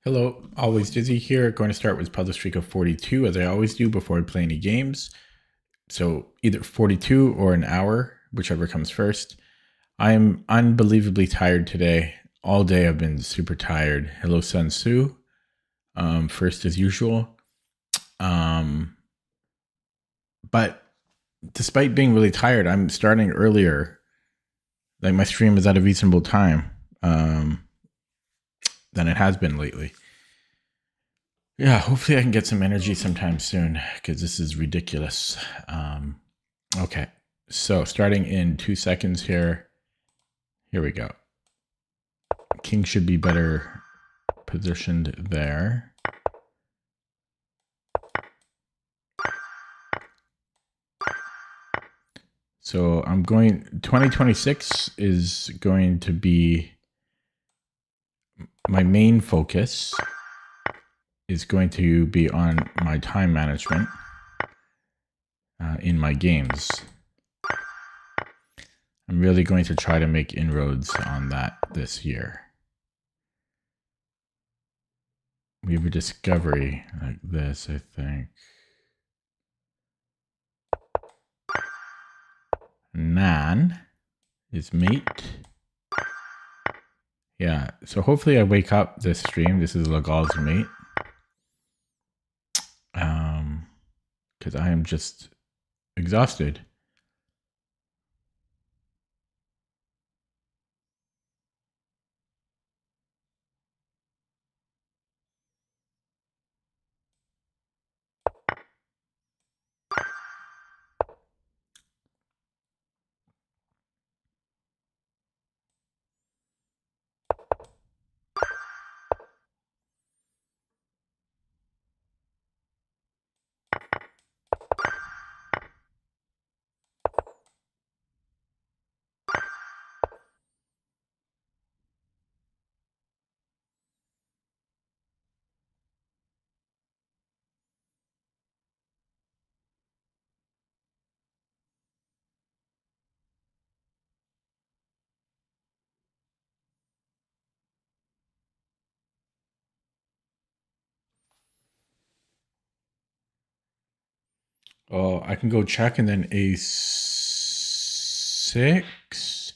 Hello, always Dizzy here. Going to start with puzzle streak of 42 as I always do before I play any games. So either 42 or an hour, whichever comes first. I'm unbelievably tired today. All day I've been super tired. Hello, Sun Tzu. First as usual. But despite being really tired, I'm starting earlier. Like my stream is at a reasonable time than it has been lately. Yeah, hopefully I can get some energy sometime soon because this is ridiculous. Okay, so starting in 2 seconds here. Here we go. King should be better positioned there. So I'm going, 2026 is going to be my main focus is going to be on my time management in my games. I'm really going to try to make inroads on that this year. We have a discovery like this, I think. Nan is mate. Yeah, so hopefully I wake up this stream. This is Lagal's mate. Because I am just exhausted. Oh, I can go check and then a6,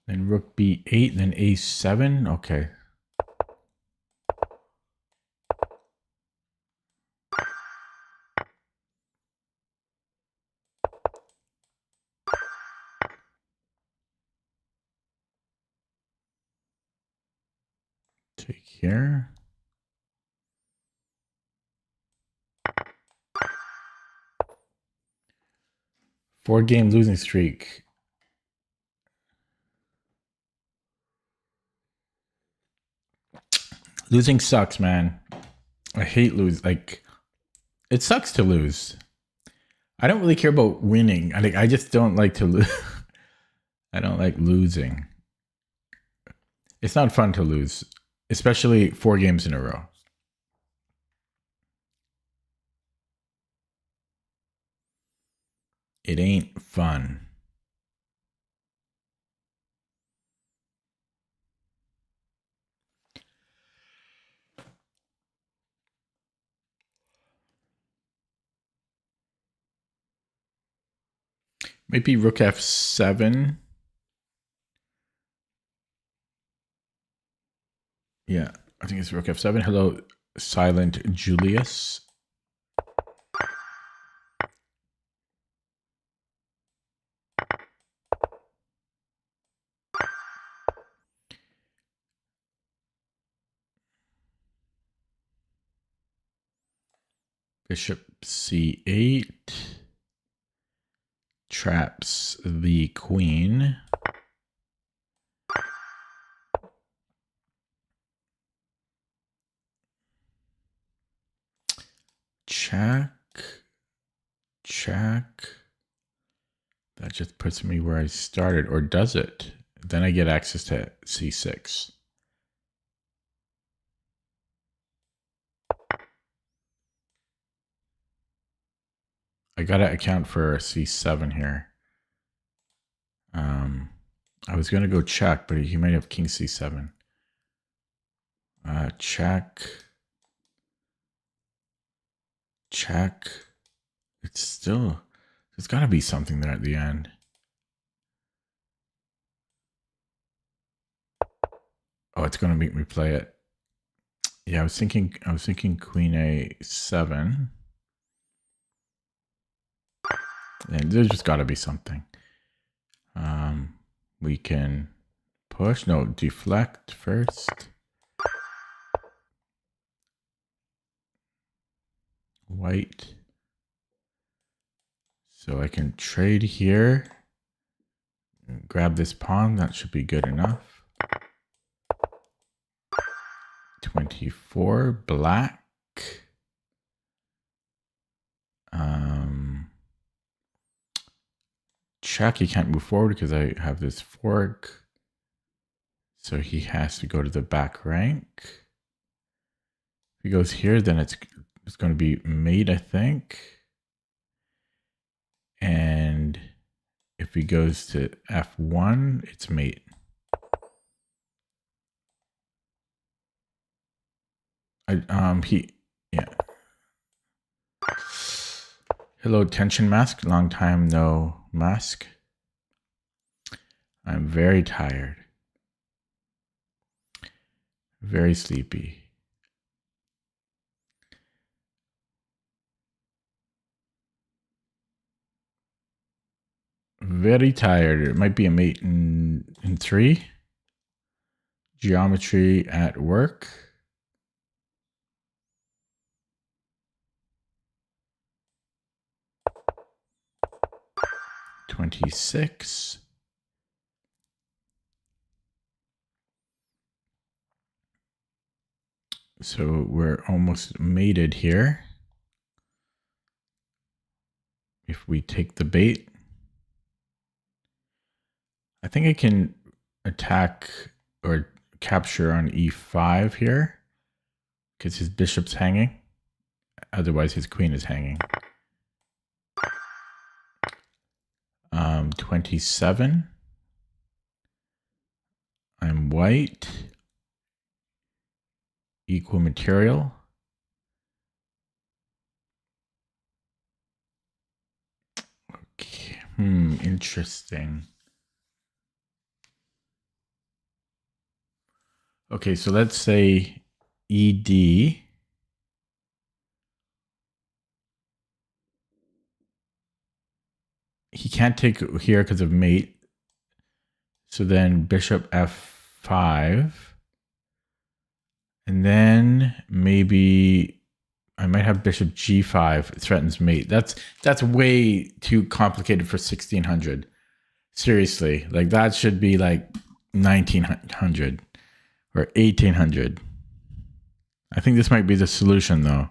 then rook b8, then a7. Okay. Take here. Four-game losing streak. Losing sucks, man. I hate lose. Like, it sucks to lose. I don't really care about winning. I just don't like to lose. I don't like losing. It's not fun to lose, especially 4 games in a row. It ain't fun. Maybe rook f7. Yeah, I think it's rook f7. Hello, Silent Julius. Bishop c8. Traps the queen. Check. Check. That just puts me where I started, or does it? Then I get access to c6. I gotta account for c7 here. I was gonna go check, but he might have king c7. Check. Check. It's still, there's got to be something there at the end. Oh, it's going to make me play it. Yeah, I was thinking Queen A7. And there's just got to be something. We can push. No, deflect first. White. So I can trade here. Grab this pawn. That should be good enough. 24 black. Check. He can't move forward because I have this fork. So he has to go to the back rank. If he goes here, then it's going to be mate, I think. And if he goes to F1, it's mate. Yeah. Hello, tension mask. Long time no mask. I'm very tired. Very sleepy. Very tired. It might be a mate in 3. Geometry at work. $26. So we're almost mated here. If we take the bait, I think I can attack or capture on E5 here because his bishop's hanging. Otherwise, his queen is hanging. 27. I'm white. Equal material. Okay. Interesting. Okay, so let's say ED. He can't take here because of mate. So then bishop F5. And then maybe I might have bishop G5. It threatens mate. That's way too complicated for 1600. Seriously, like that should be like 1900 or 1800. I think this might be the solution though.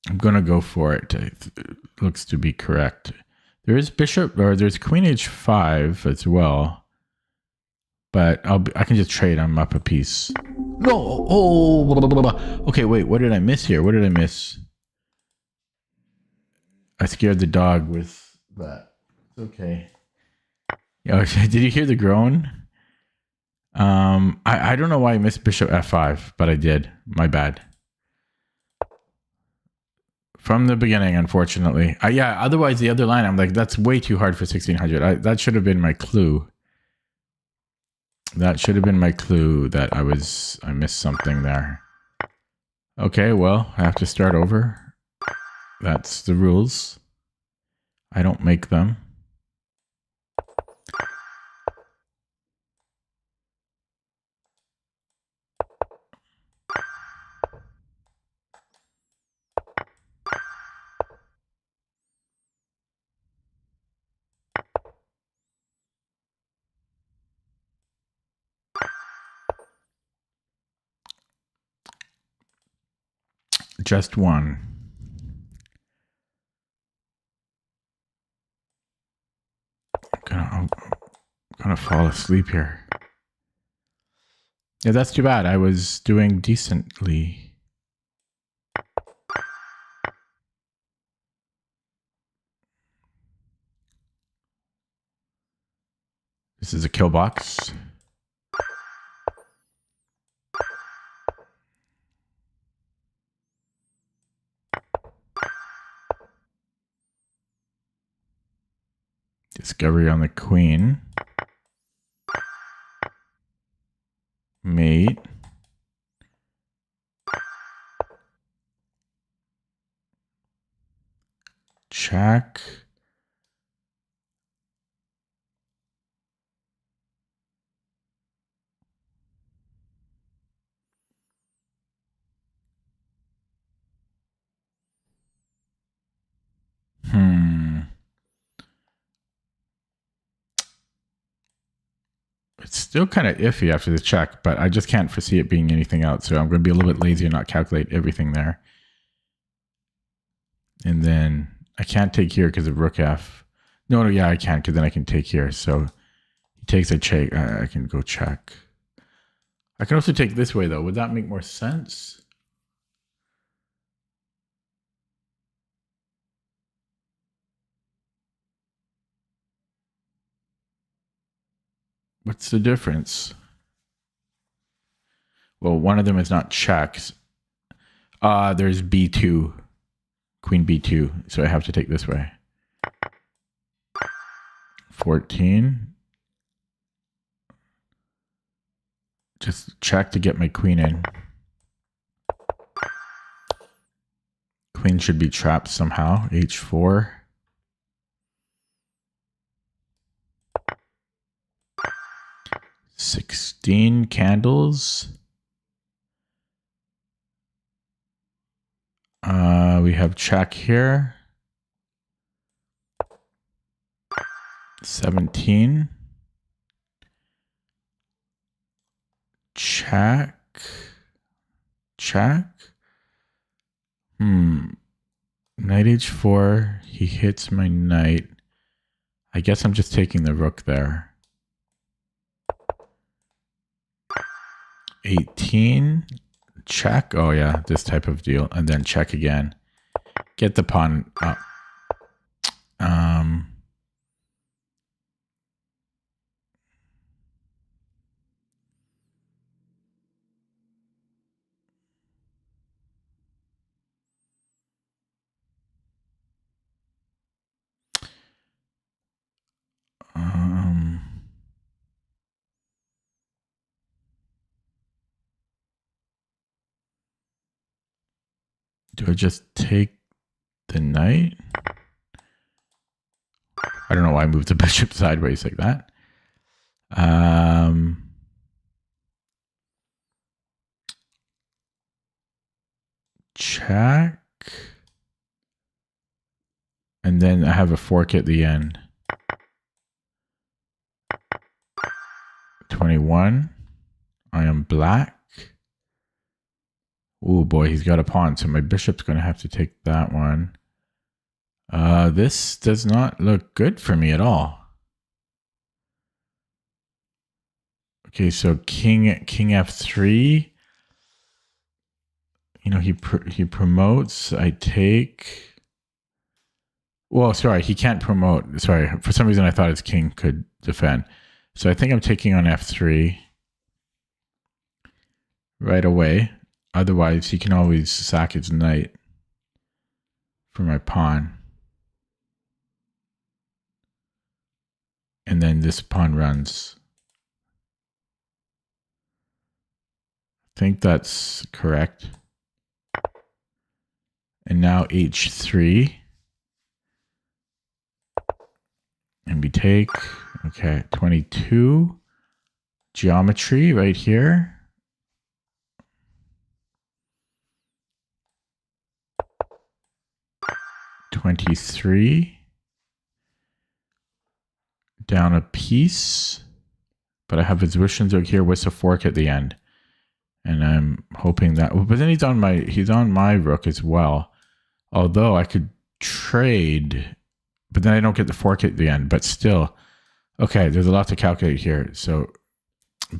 I'm going to go for it. It looks to be correct. There is bishop, or there's queen h5 as well. But I can just trade. I'm up a piece. No! Oh! Blah, blah, blah, blah. Okay, wait. What did I miss here? What did I miss? I scared the dog with that. It's okay. Yeah, did you hear the groan? I don't know why I missed bishop f5, but I did. My bad. From the beginning, unfortunately. Yeah, otherwise the other line, I'm like, that's way too hard for 1600. That should have been my clue. That should have been my clue that I missed something there. Okay, well, I have to start over. That's the rules. I don't make them. Just one. I'm gonna fall asleep here. Yeah, that's too bad. I was doing decently. This is a kill box. Discovery on the queen. Mate. Check. It's still kind of iffy after the check, but I just can't foresee it being anything else. So I'm going to be a little bit lazy and not calculate everything there. And then I can't take here because of rook f. No, yeah, I can because then I can take here. So he takes a check. I can go check. I can also take this way, though. Would that make more sense? What's the difference? Well, one of them is not checks. There's b2. Queen b2. So I have to take this way. 14. Just check to get my queen in. Queen should be trapped somehow. h4. $16 candles. We have check here. 17. Check. Check. Knight h4. He hits my knight. I guess I'm just taking the rook there. 18. Check. Oh yeah, this type of deal. And then check again. Get the pawn up. Do I just take the knight? I don't know why I moved the bishop sideways like that. Check. And then I have a fork at the end. 21. I am black. Oh boy, he's got a pawn, so my bishop's going to have to take that one. This does not look good for me at all. Okay, so king f3. You know, he promotes. I take. Well, sorry, he can't promote. Sorry, for some reason I thought his king could defend. So I think I'm taking on f3 right away. Otherwise, he can always sack his knight for my pawn. And then this pawn runs. I think that's correct. And now h3. And we take, okay, 22. Geometry right here. $23. Down a piece. But I have his Wishenzoog here with a fork at the end. And I'm hoping that, but then he's on my rook as well. Although I could trade, but then I don't get the fork at the end, but still. Okay, there's a lot to calculate here. So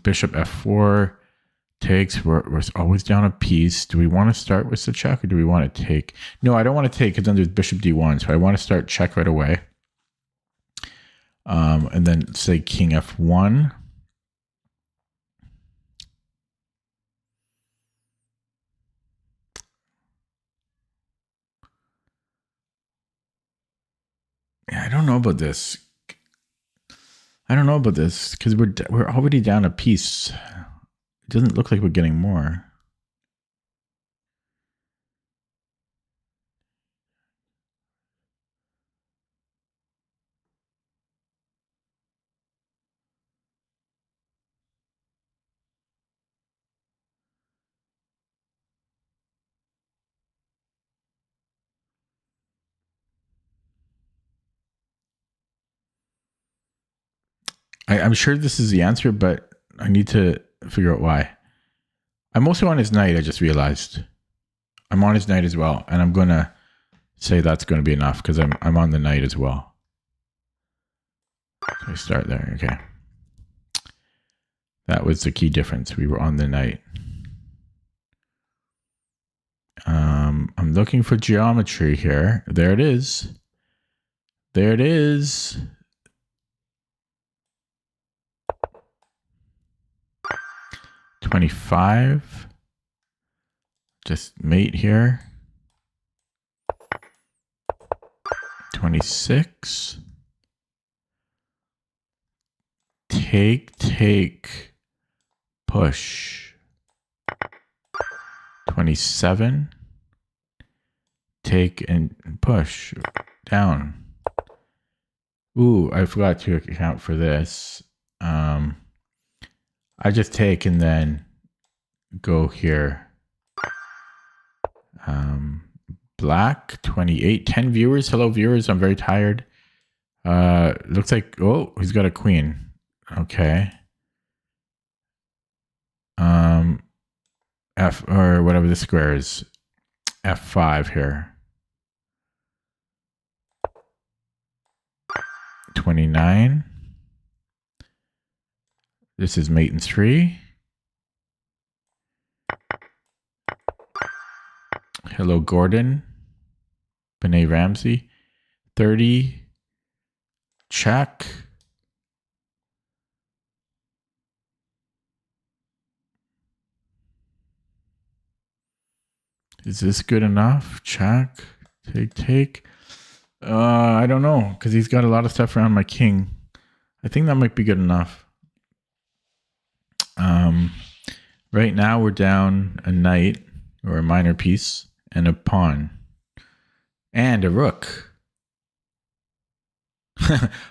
bishop f4 takes, we're always down a piece. Do we want to start with the check or do we want to take? No, I don't want to take because then there's bishop d1. So I want to start check right away. And then say king f1. Yeah, I don't know about this. I don't know about this because we're already down a piece. It doesn't look like we're getting more. I'm sure this is the answer, but I need to figure out why. I'm also on his knight, I just realized. I'm on his knight as well, and I'm going to say that's going to be enough because I'm on the knight as well. So I start there, okay. That was the key difference. We were on the knight. I'm looking for geometry here. There it is. There it is. $25. Just mate here. 26. Take, push. 27. Take and push down. Ooh, I forgot to account for this. I just take and then go here. Black 28, 10 viewers. Hello viewers, I'm very tired. Looks like, oh, he's got a queen. Okay. F or whatever the square is. F5 here. 29. This is mate in 3. Hello Gordon. Benet Ramsey. 30. Check. Is this good enough? Check. Take. I don't know, because he's got a lot of stuff around my king. I think that might be good enough. Right now we're down a knight, or a minor piece, and a pawn. And a rook.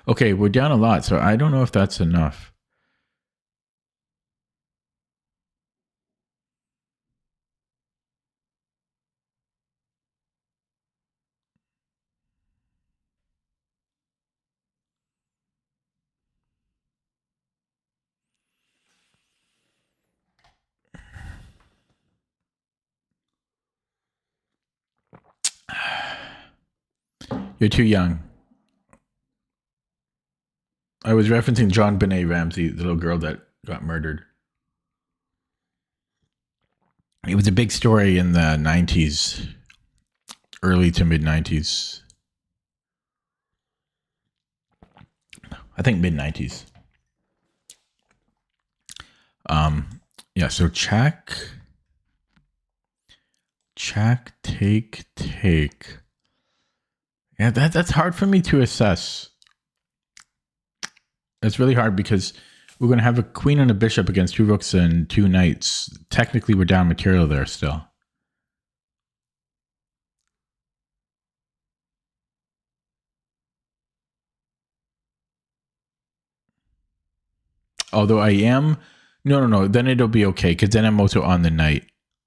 Okay, we're down a lot, so I don't know if that's enough. You're too young. I was referencing John Benet Ramsey, the little girl that got murdered. It was a big story in the 90s, early to mid 90s. I think mid 90s. Yeah, so check, take. Yeah, that's hard for me to assess. It's really hard because we're going to have a queen and a bishop against 2 rooks and 2 knights. Technically, we're down material there still. Although I am... No. Then it'll be okay because then I'm also on the knight.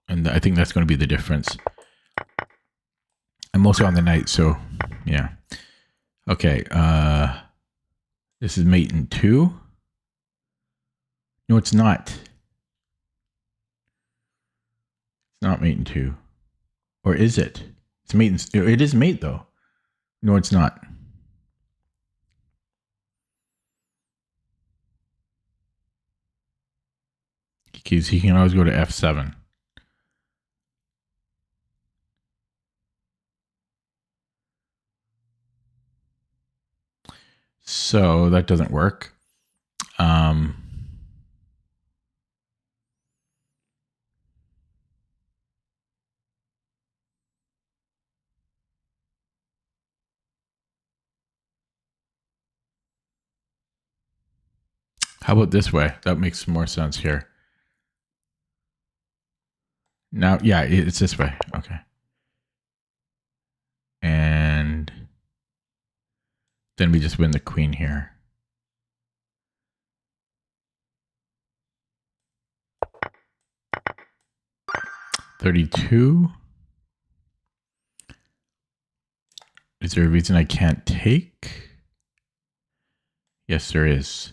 And I think that's going to be the difference. I'm also on the knight, so yeah. Okay, this is mate in 2. No, it's not. It's not mate in 2. Or is it? It's mate in... It is mate, though. No, it's not. He can always go to F7. So that doesn't work. How about this way? That makes more sense here. Now, yeah, it's this way. Okay. And then we just win the queen here. $32. Is there a reason I can't take? Yes, there is.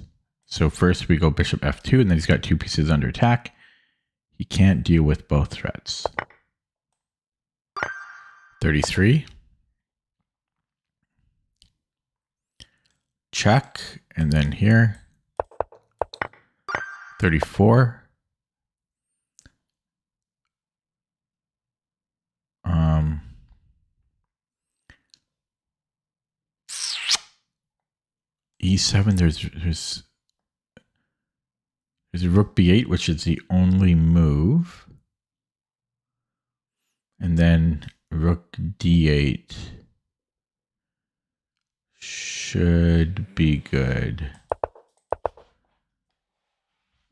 So first we go bishop f2, and then he's got 2 pieces under attack. He can't deal with both threats. 33. Check, and then here. 34. E7, there's a rook b8, which is the only move. And then rook d8 should be good.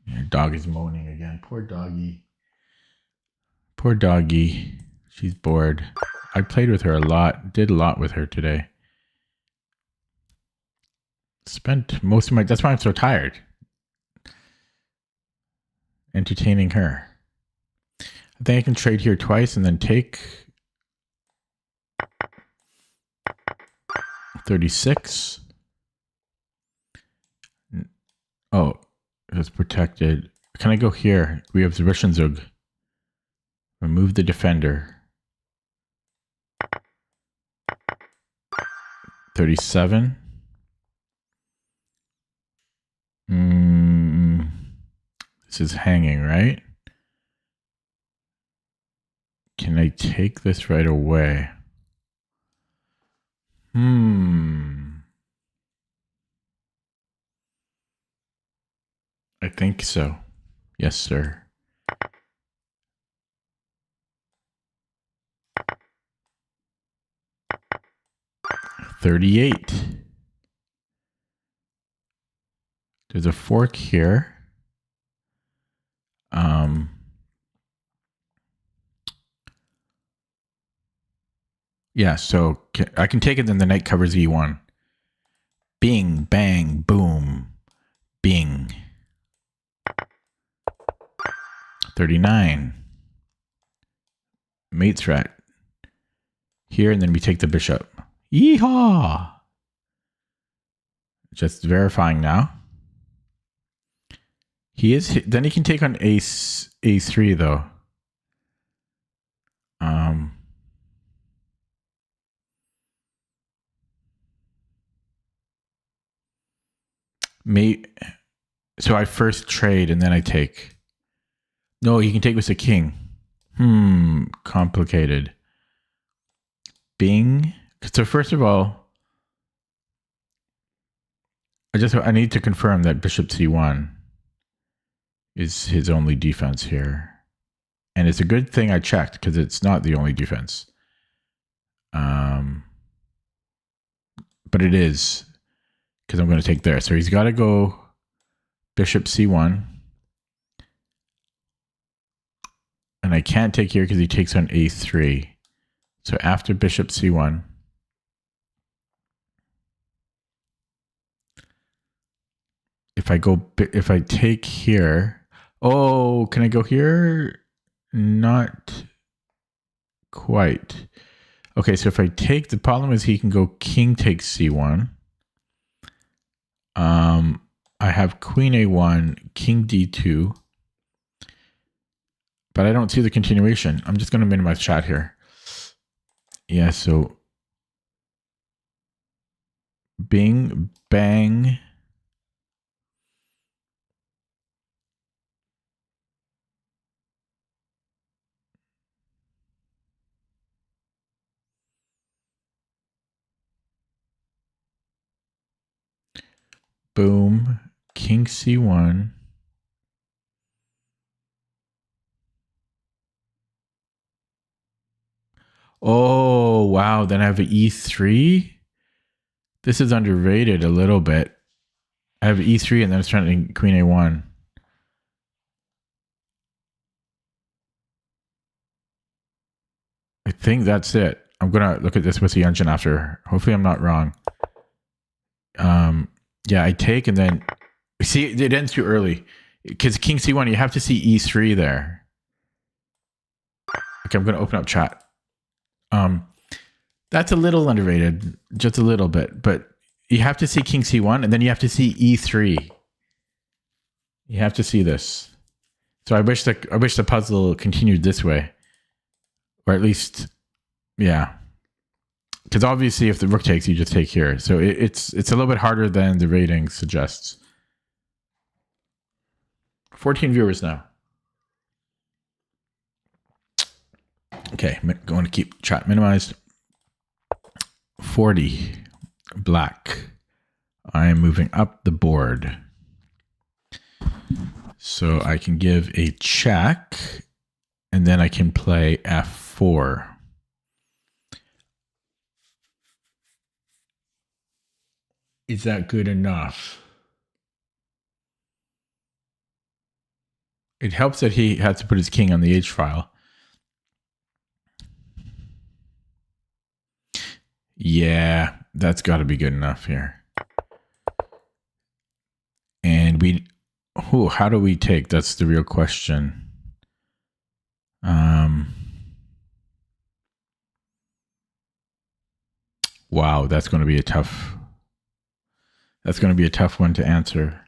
Your dog is moaning again. Poor doggy. Poor doggy. She's bored. I played with her a lot. Did a lot with her today. Spent most of my... That's why I'm so tired. Entertaining her. I think I can trade here twice and then take 36. Oh, it's protected. Can I go here? We have Zwischenzug. Remove the defender. 37. This is hanging, right? Can I take this right away? I think so. Yes, sir. $38. There's a fork here. Yeah, so I can take it, then the knight covers E1. Bing, bang, boom, bing. 39. Mate threat. Here, and then we take the bishop. Yeehaw! Just verifying now. Then he can take on A3 though. So I first trade and then I take. No, he can take with the king. Complicated. Bing. So first of all, I need to confirm that bishop c1 is his only defense here. And it's a good thing I checked because it's not the only defense. But it is, because I'm going to take there. So he's got to go bishop c1. And I can't take here because he takes on a3. So after bishop c1, if I take here, oh, can I go here? Not quite. Okay, so if I take, the problem is he can go king takes c1. I have queen a1, king d2. But I don't see the continuation. I'm just going to minimize chat here. Yeah, so bing, bang. Boom. King c1. Oh, wow. Then I have an e3. This is underrated a little bit. I have e3 and then it's trying to queen a1. I think that's it. I'm going to look at this with the engine after. Hopefully I'm not wrong. Yeah, I take and then... See, it ends too early. Because king c1, you have to see e3 there. Okay, I'm going to open up chat. That's a little underrated. Just a little bit. But you have to see king c1 and then you have to see e3. You have to see this. So I wish the puzzle continued this way. Or at least, yeah. Because obviously if the rook takes, you just take here. So it's a little bit harder than the rating suggests. 14 viewers now. Okay, I'm going to keep chat minimized. 40, black. I am moving up the board. So I can give a check, and then I can play f4. Is that good enough? It helps that he had to put his king on the H file. Yeah, that's got to be good enough here. And how do we take? That's the real question. Wow, that's going to be a tough. That's going to be a tough one to answer.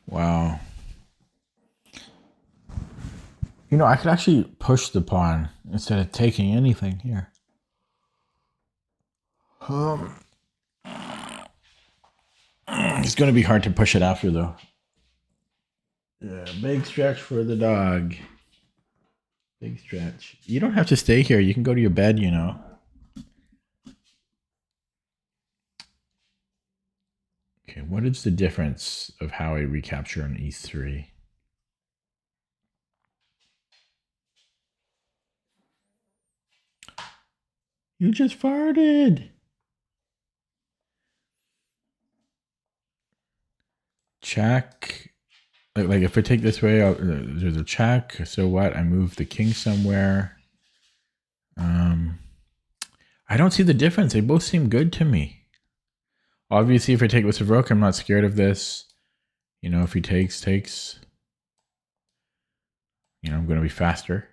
Wow. You know, I could actually push the pawn instead of taking anything here. It's going to be hard to push it after, though. Yeah, big stretch for the dog. Big stretch. You don't have to stay here. You can go to your bed, you know. Okay, what is the difference of how I recapture an e3? You just farted. Check. Like if I take this way, there's a check. So what? I move the king somewhere. I don't see the difference. They both seem good to me. Obviously, if I take with a rook, I'm not scared of this. You know, if he takes. You know, I'm going to be faster.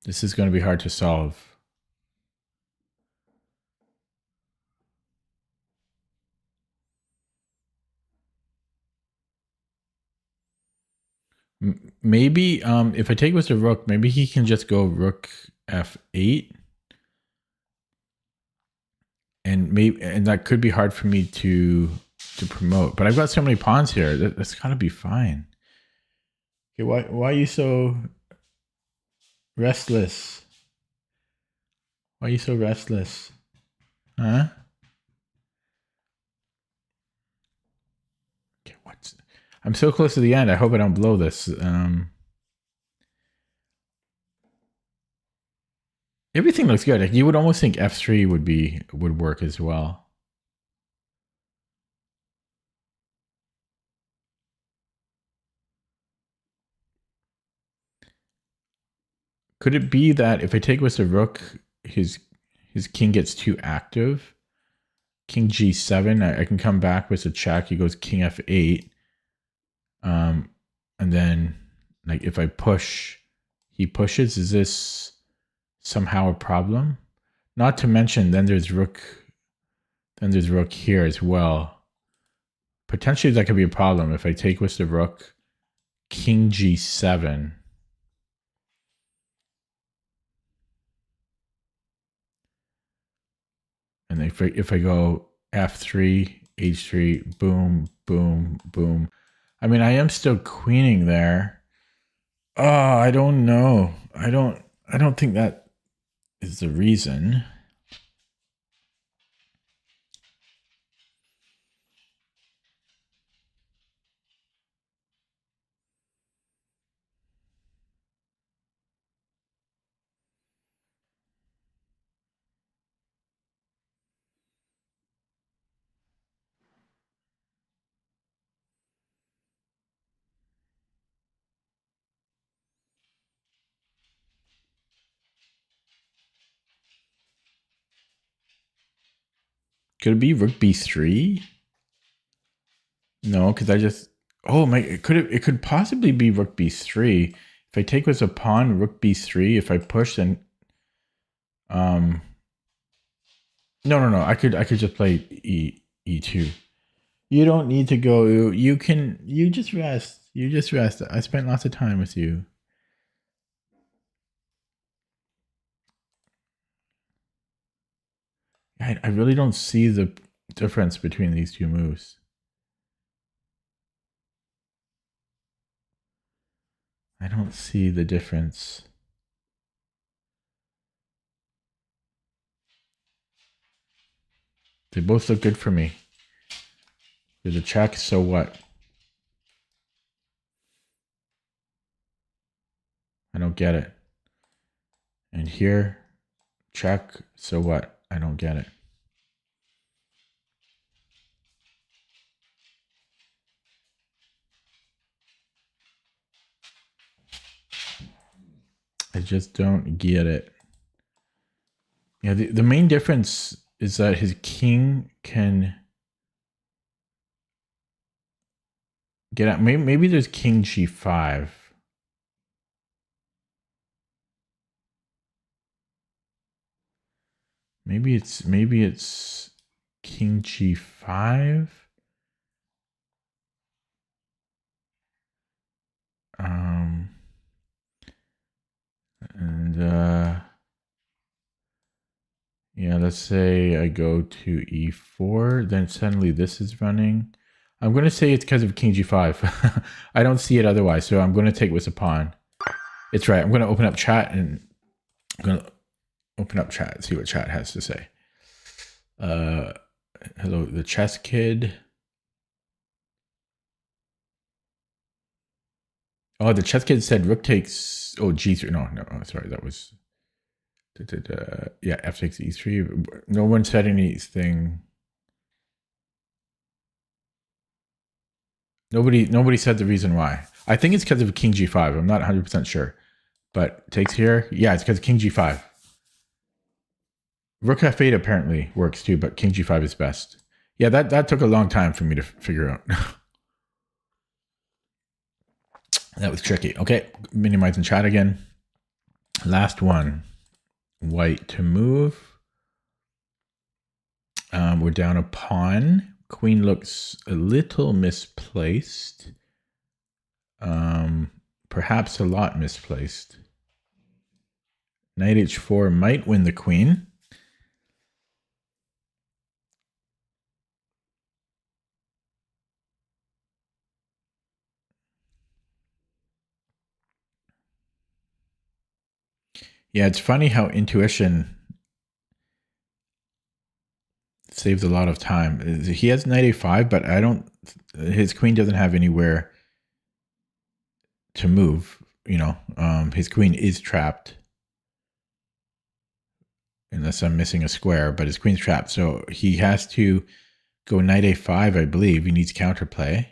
This is going to be hard to solve. Maybe if I take with the rook, maybe he can just go rook f8. And that could be hard for me to promote. But I've got so many pawns here. That's got to be fine. Okay, why are you so restless? Why are you so restless? Huh? Okay, I'm so close to the end. I hope I don't blow this. Everything looks good. Like you would almost think f3 would work as well. Could it be that if I take with the rook, his king gets too active? King g7, I can come back with a check. He goes king f8. And then like if I push, he pushes. Is this somehow a problem? Not to mention then there's rook here as well. Potentially that could be a problem if I take with the rook, king g7. And if I go f3, h3, boom, boom, boom. I mean, I am still queening there. Oh, I don't know. I don't think that is the reason. Could it be rook b3? No, because I just. Oh my! It could possibly be rook b3. If I take with a pawn, rook b3. If I push, then no. I could just play e2. You don't need to go. You can. You just rest. You just rest. I spent lots of time with you. I really don't see the difference between these two moves. I don't see the difference. They both look good for me. There's a check, so what? I don't get it. And here, check, so what? I don't get it. I just don't get it. Yeah, the main difference is that his king can get out. Maybe there's king g5. Maybe it's king g5. And yeah, let's say I go to e4, then suddenly this is running. I'm going to say it's because of king g5. I don't see it otherwise, so I'm going to take with a pawn. It's right. I'm going to open up chat and I'm going to open up chat and see what chat has to say. Hello, the chess kid. Oh, the chess kid said rook takes. Oh, g3. No, sorry, that was. Yeah, f takes e3. No one said anything. Nobody said the reason why. I think it's because of king g5. I'm not 100% sure. But takes here. Yeah, it's because king g5. Rook f8 apparently works too, but king g5 is best. Yeah, that took a long time for me to figure out. That was tricky. Okay, minimizing chat again. Last one. White to move. We're down a pawn. Queen looks a little misplaced. Perhaps a lot misplaced. Knight h4 might win the queen. Yeah, it's funny how intuition saves a lot of time. He has knight a5, but his queen doesn't have anywhere to move. His queen is trapped. Unless I'm missing a square, but his queen's trapped. So he has to go knight a5, I believe. He needs counterplay.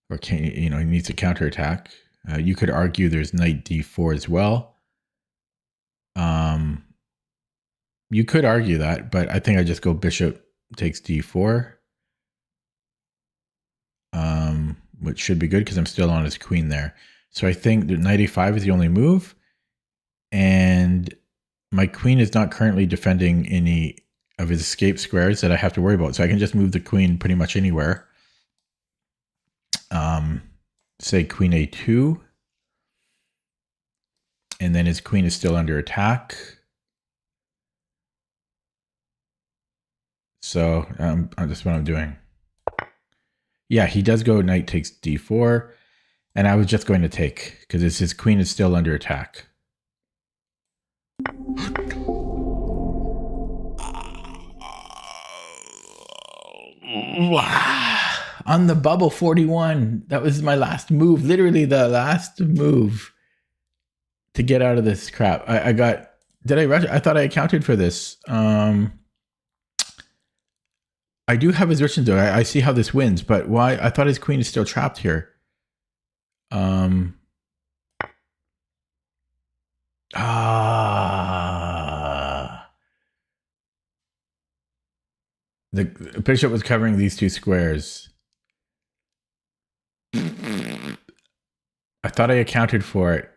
Or he needs a counterattack. You could argue there's knight d4 as well. You could argue that, but I think I just go bishop takes d4. Which should be good because I'm still on his queen there. So I think that knight a5 is the only move. And my queen is not currently defending any of his escape squares that I have to worry about. So I can just move the queen pretty much anywhere. Say queen a2. And then his queen is still under attack. So that's what I'm doing. Yeah, he does go knight takes d4. And I was just going to take because his queen is still under attack. On the bubble 41. That was my last move. Literally the last move to get out of this crap. I got... Did I rush? I thought I accounted for this. I do have his Russian though. I see how this wins, but why? I thought his queen is still trapped here. The bishop was covering these two squares. I thought I accounted for it.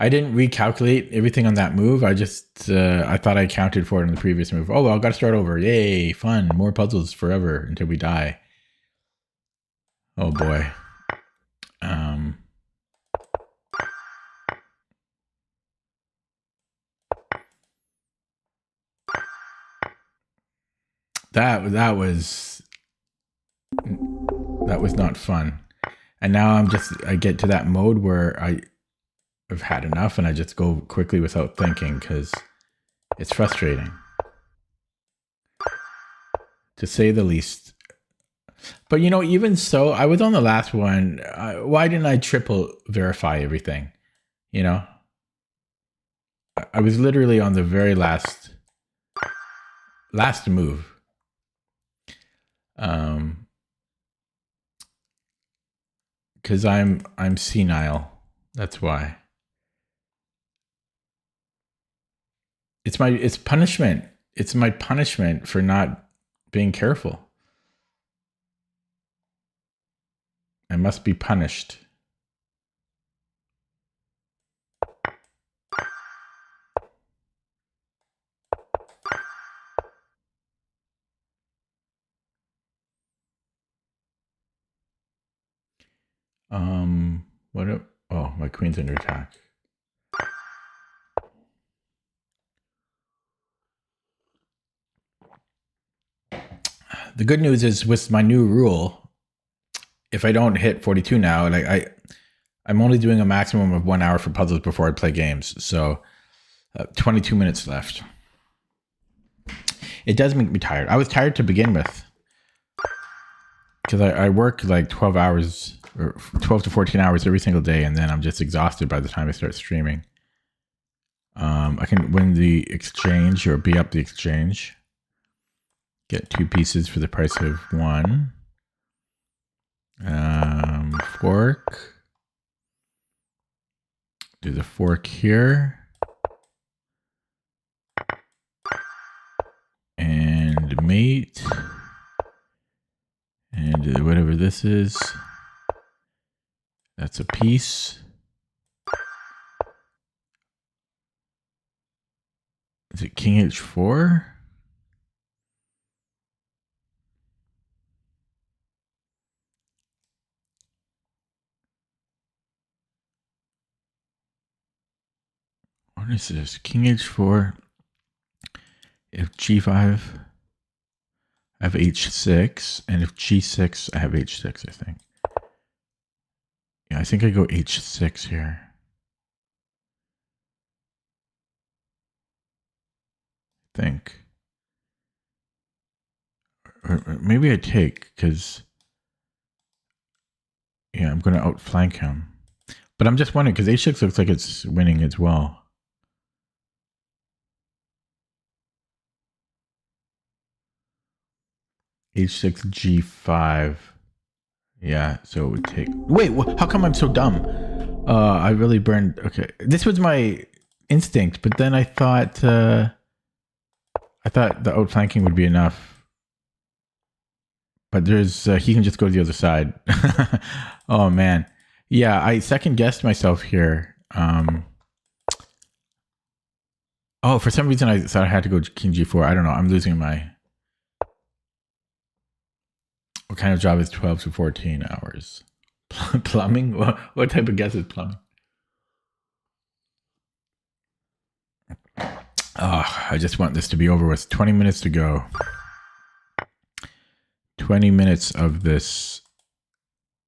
I didn't recalculate everything on that move. I just, I thought I accounted for it in the previous move. Oh, well, I've got to start over. Yay, fun. More puzzles forever until we die. Oh, boy. That was not fun. And now I get to that mode where I've had enough and I just go quickly without thinking because it's frustrating, to say the least. But you know, even so, I was on the last one. Why didn't I triple verify everything? You know, I was literally on the very last move. Because I'm senile. That's why. It's punishment. It's my punishment for not being careful. I must be punished. Oh, my queen's under attack. The good news is with my new rule, if I don't hit 42 now, like I'm only doing a maximum of 1 hour for puzzles before I play games. So 22 minutes left. It does make me tired. I was tired to begin with because I work like 12 hours or 12 to 14 hours every single day. And then I'm just exhausted by the time I start streaming. I can win the exchange or be up the exchange. Get 2 pieces for the price of 1. Fork. Do the fork here. And mate. And whatever this is. That's a piece. Is it King H4? What is this? King H4. If G5, I have H6. And if G6, I have H6, I think. Yeah, I think I go H6 here. I think. Or maybe I take, because... Yeah, I'm going to outflank him. But I'm just wondering, because H6 looks like it's winning as well. H6, G5. Yeah, so it would take... Wait, how come I'm so dumb? I really burned... Okay, this was my instinct, but then I thought the outflanking would be enough. But there's... he can just go to the other side. Oh, man. Yeah, I second-guessed myself here. Oh, for some reason I thought I had to go King G4. I don't know. I'm losing my... What kind of job is 12 to 14 hours? Plumbing? What type of guess is plumbing? Oh, I just want this to be over with. 20 minutes to go. 20 minutes of this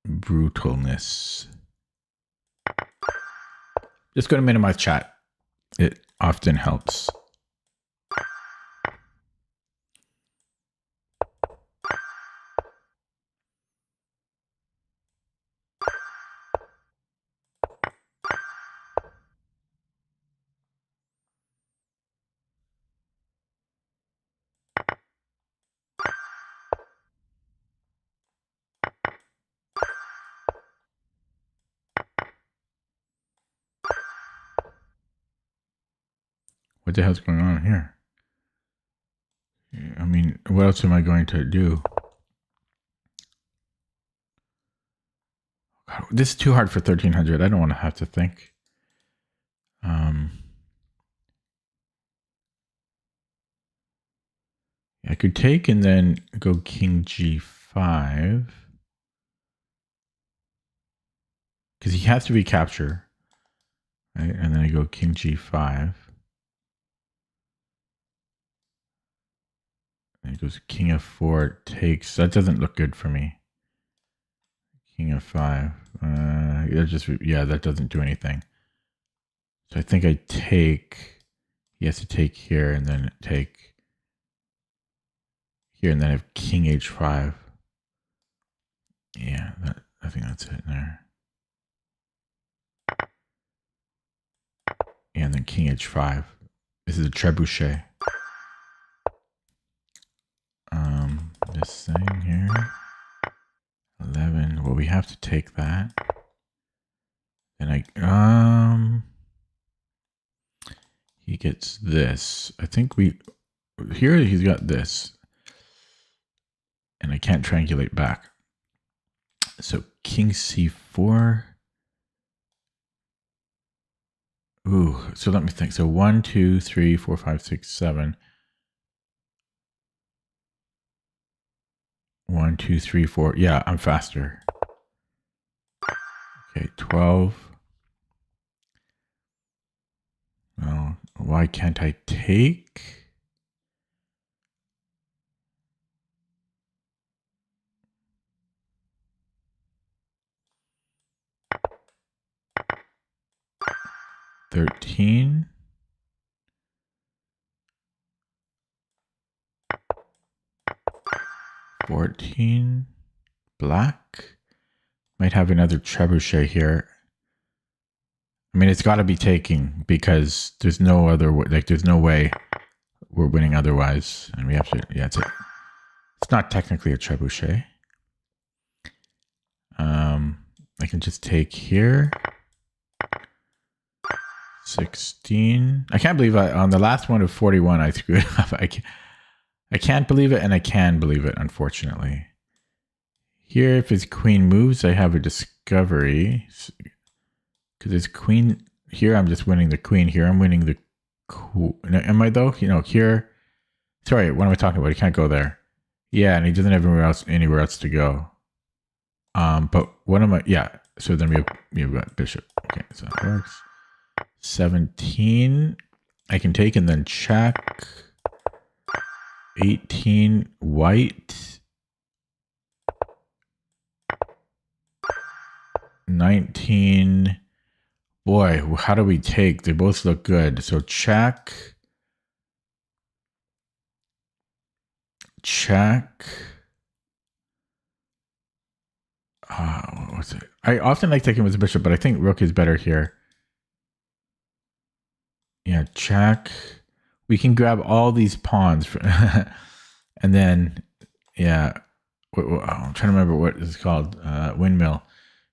brutalness. Just go to minimize chat. It often helps. What the hell's going on here? I mean, what else am I going to do? This is too hard for 1300. I don't want to have to think. I could take and then go king g5. Because he has to recapture. Right? And then I go king g5. And it goes king f4 takes. That doesn't look good for me. King f5. That doesn't do anything. So I think I take. He has to take here and then take here and then I have king h5. Yeah, I think that's it there. And then king h5. This is a trebuchet. This thing here. 11. Well, we have to take that. And he gets this. I think here he's got this. And I can't triangulate back. So king c4. Ooh, so let me think. So 1, 2, 3, 4, 5, 6, 7. 1, 2, 3, 4. Yeah, I'm faster. Okay, 12. Well, why can't I take? $13. 14. Black. Might have another trebuchet here. I mean, it's got to be taking because there's no other way. Like, there's no way we're winning otherwise. And we have to, yeah, it's not technically a trebuchet. I can just take here. 16. I can't believe on the last one of 41, I screwed up. I can't believe it, and I can believe it, unfortunately. Here, if his queen moves, I have a discovery. Because his queen, here I'm just winning the queen. Here I'm winning the queen. Am I though? You know, here. Sorry, what am I talking about? He can't go there. Yeah, and he doesn't have anywhere else to go. But what am I? Yeah, so then we've got bishop. Okay, so that works. 17. I can take and then check. 18 white. 19. Boy, how do we take? They both look good. So check. Check. What's it? I often like taking with the bishop, but I think rook is better here. Yeah, check. We can grab all these pawns. And then, yeah. I'm trying to remember what it's called. Windmill.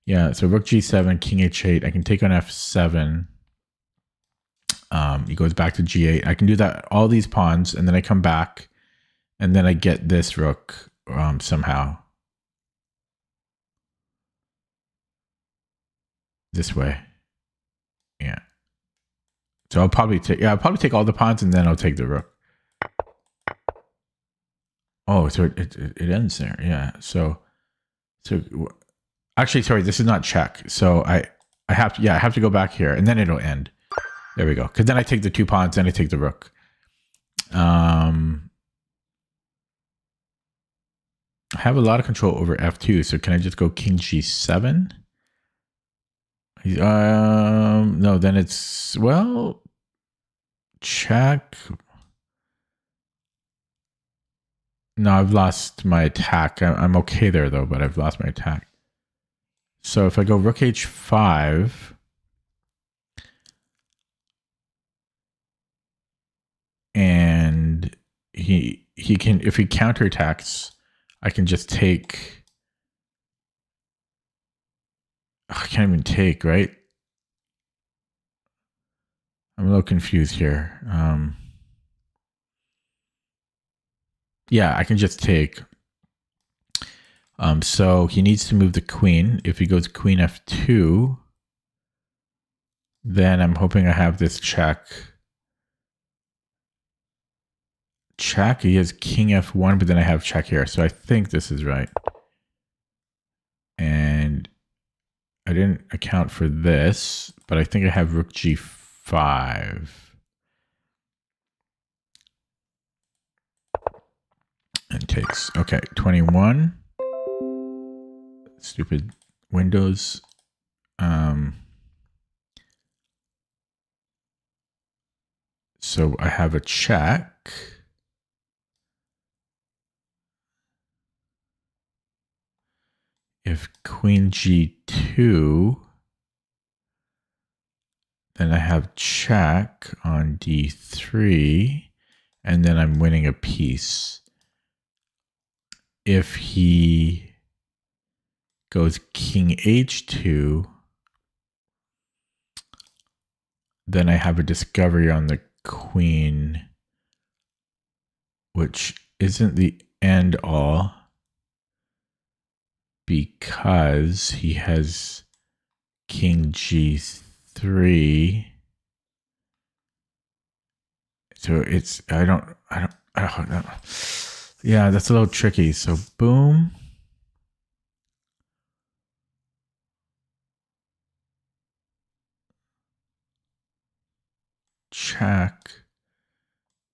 Yeah, so rook g7, king h8. I can take on f7. He goes back to g8. I can do that, all these pawns, and then I come back, and then I get this rook somehow. This way. Yeah. So I'll probably take all the pawns, and then I'll take the rook. Oh, so it ends there. Yeah. So actually, sorry, this is not check. So I have to go back here, and then it'll end. There we go. Because then I take the 2 pawns, then I take the rook. I have a lot of control over f2, so can I just go king g7? No, then it's, well, check. No, I've lost my attack. I'm okay there, though, but I've lost my attack. So if I go rook h5, and he can, if he counterattacks, I can just take. Oh, I can't even take, right? I'm a little confused here. Yeah, I can just take. So he needs to move the queen. If he goes queen f2, then I'm hoping I have this check. Check. He has king f1, but then I have check here. So I think this is right. And I didn't account for this, but I think I have rook g5. And takes. Okay, 21. Stupid Windows. So I have a check. If queen g2, then I have check on d3, and then I'm winning a piece. If he goes king h2, then I have a discovery on the queen, which isn't the end all, because he has king g3. So it's, I don't know. Yeah, that's a little tricky. So boom. Check.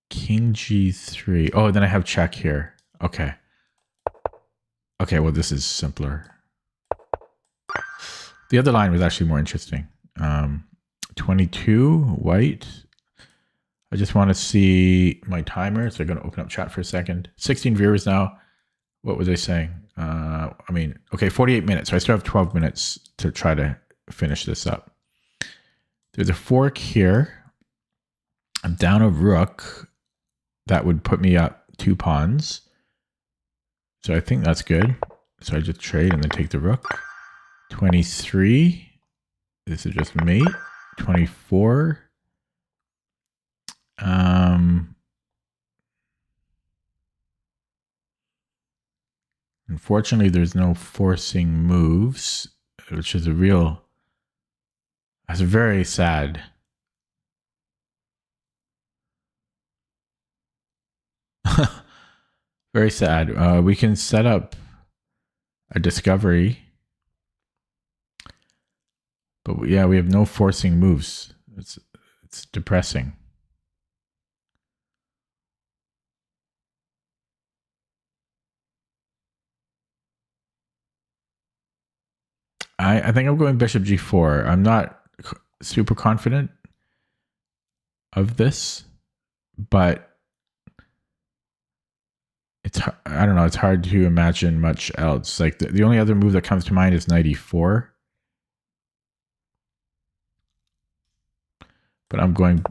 King g3. Oh, then I have check here. Okay. Okay, well, this is simpler. The other line was actually more interesting. 22, white. I just want to see my timer, so I'm going to open up chat for a second. 16 viewers now. What was I saying? I mean, okay, 48 minutes. So I still have 12 minutes to try to finish this up. There's a fork here. I'm down a rook. That would put me up 2 pawns. So I think that's good. So I just trade and then take the rook. 23. This is just mate. 24. Unfortunately, there's no forcing moves, which is that's very sad. Very sad. We can set up a discovery. But yeah, we have no forcing moves. It's depressing. I think I'm going bishop g4. I'm not super confident of this, but I don't know. It's hard to imagine much else. Like the only other move that comes to mind is knight e4. But I'm going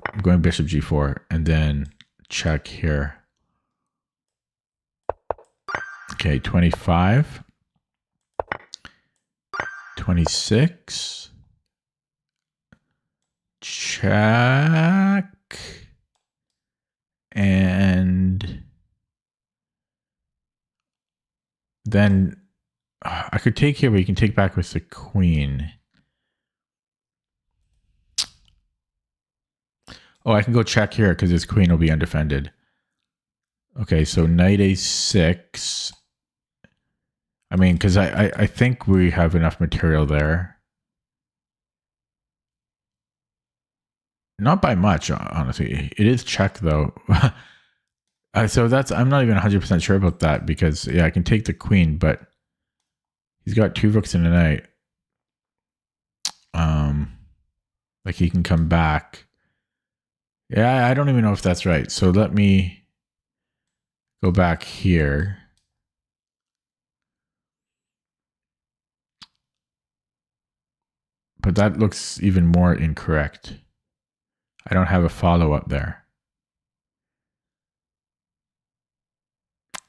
bishop g4 and then check here. Okay, 25. 26. Check. And then I could take here, but you can take back with the queen. Oh, I can go check here because his queen will be undefended. Okay, so knight a6. I mean, because I think we have enough material there. Not by much, honestly. It is check, though. So that's I'm not even 100% sure about that because yeah, I can take the queen, but he's got two rooks in a knight. Um, like he can come back. Yeah, I don't even know if that's right. So let me go back here. But that looks even more incorrect. I don't have a follow up there.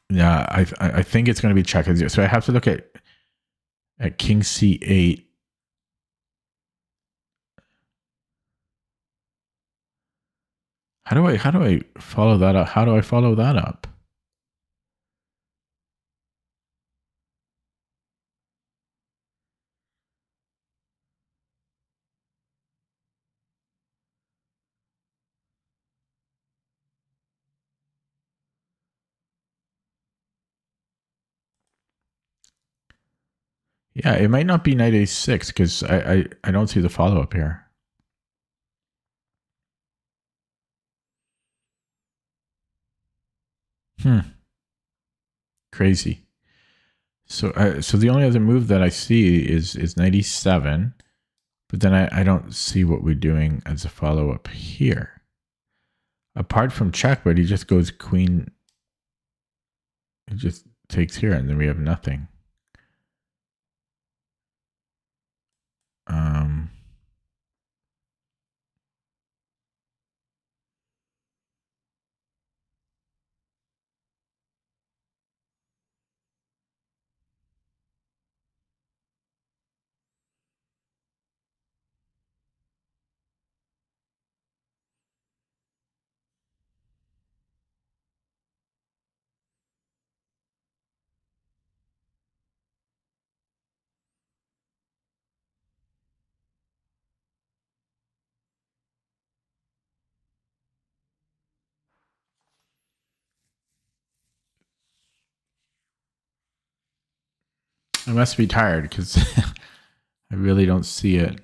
Yeah, I think it's going to be check. So I have to look at king c8. How do I follow that up? How do I follow that up? Yeah, it might not be knight a6 because I don't see the follow up here. Crazy. So the only other move that I see is knight e7, but then I don't see what we're doing as a follow up here. Apart from check, but he just goes queen. He just takes here, and then we have nothing. Um, I must be tired because I really don't see it.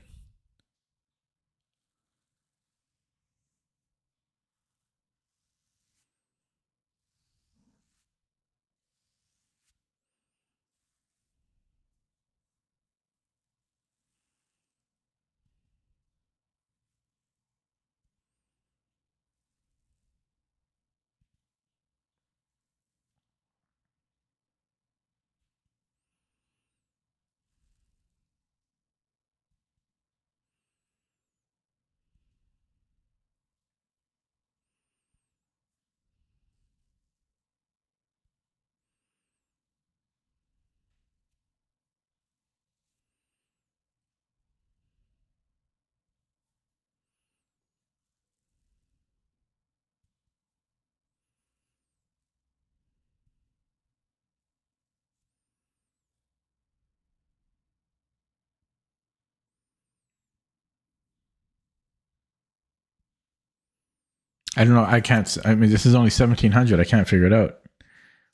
I don't know. I can't. I mean, this is only 1700. I can't figure it out.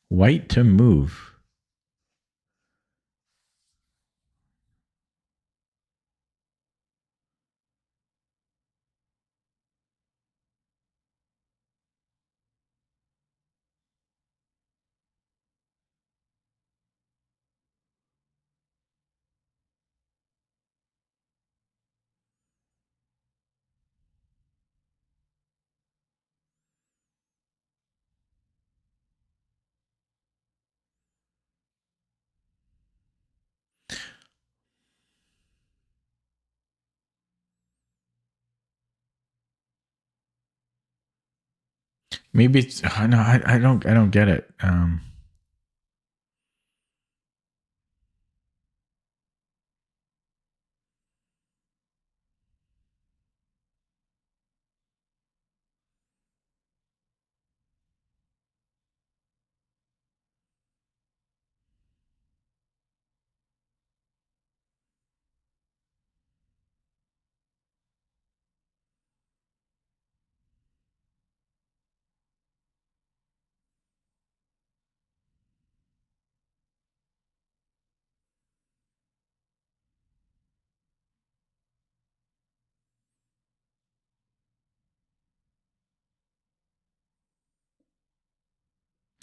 White to move. Maybe it's no. I don't get it.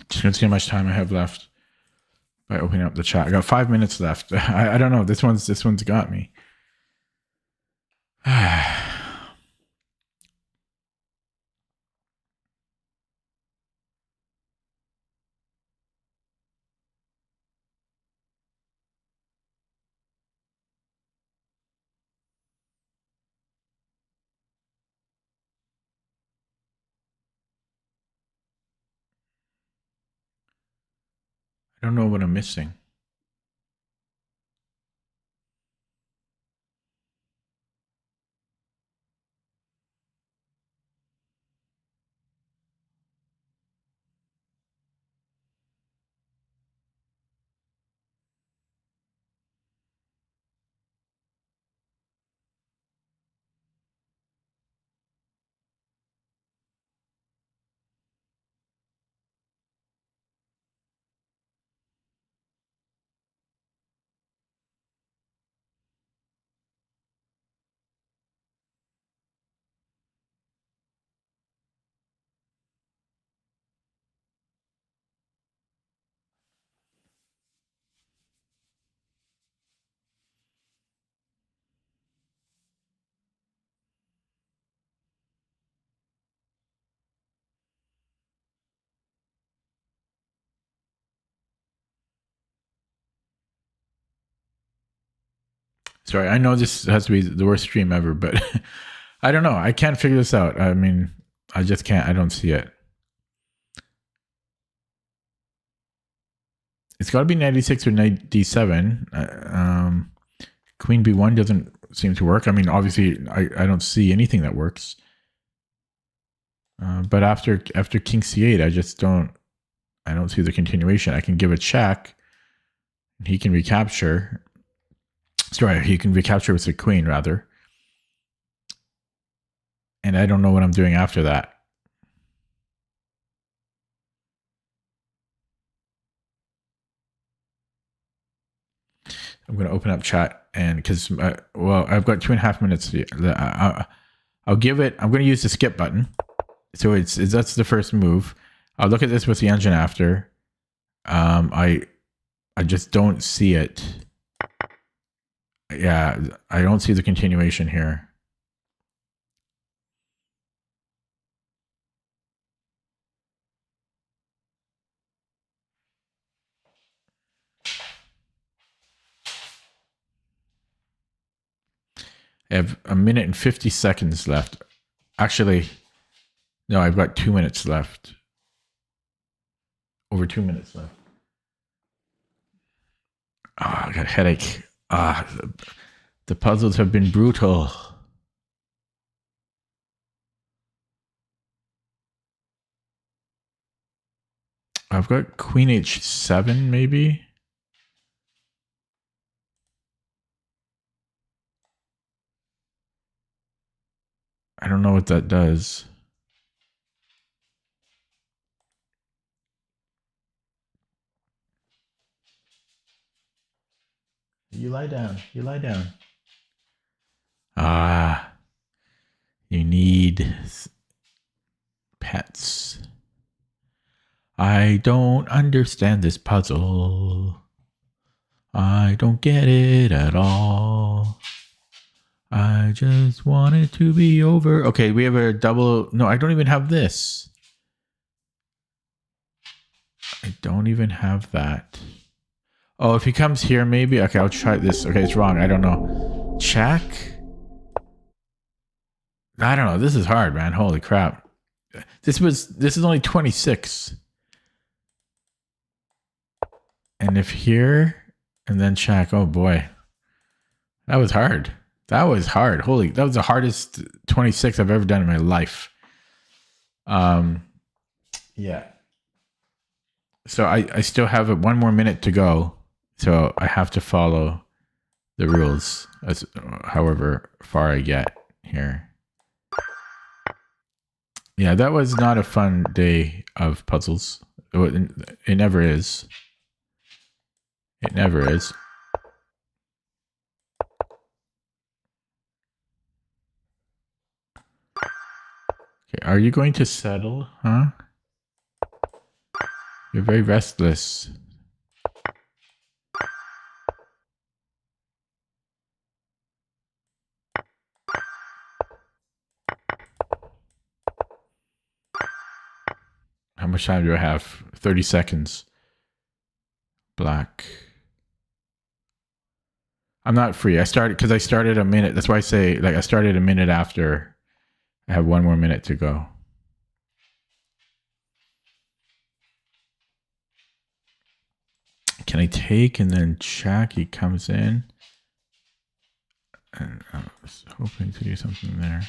Just gonna see how much time I have left by opening up the chat. I got 5 minutes left. I don't know. This one's got me. I don't know what I'm missing. Sorry, I know this has to be the worst stream ever, but I don't know. I can't figure this out. I mean, I just can't. I don't see it. It's got to be 96 or 97. Queen B1 doesn't seem to work. I mean, obviously, I don't see anything that works. But after King C8, I don't see the continuation. I can give a check. He can recapture. Sorry, he can recapture with the queen, rather. And I don't know what I'm doing after that. I'm going to open up chat, and because, well, I've got 2.5 minutes. I'll give it, I'm going to use the skip button. So that's the first move. I'll look at this with the engine after. I just don't see it. Yeah, I don't see the continuation here. I have 1 minute and 50 seconds left. Actually, no, I've got 2 minutes left. Over 2 minutes left. Oh, I got a headache. The puzzles have been brutal. I've got Queen H7, maybe. I don't know what that does. You lie down. You lie down. You need pets. I don't understand this puzzle. I don't get it at all. I just want it to be over. Okay, we have a double. No, I don't even have this. I don't even have that. Oh, if he comes here, maybe. Okay, I'll try this. Okay, it's wrong. I don't know. Check. I don't know. This is hard, man. Holy crap. This is only 26. And if here and then check. Oh boy. That was hard. That was hard. Holy, that was the hardest 26 I've ever done in my life. Yeah. So I still have 1 more minute to go. So I have to follow the rules as however far I get here. Yeah, that was not a fun day of puzzles. It never is. It never is. Okay, are you going to settle, huh? You're very restless. How much time do I have? 30 seconds. Black. I'm not free. I started a minute. That's why I say, like, I started a minute after. I have 1 more minute to go. Can I take and then check? He comes in. And I was hoping to do something there.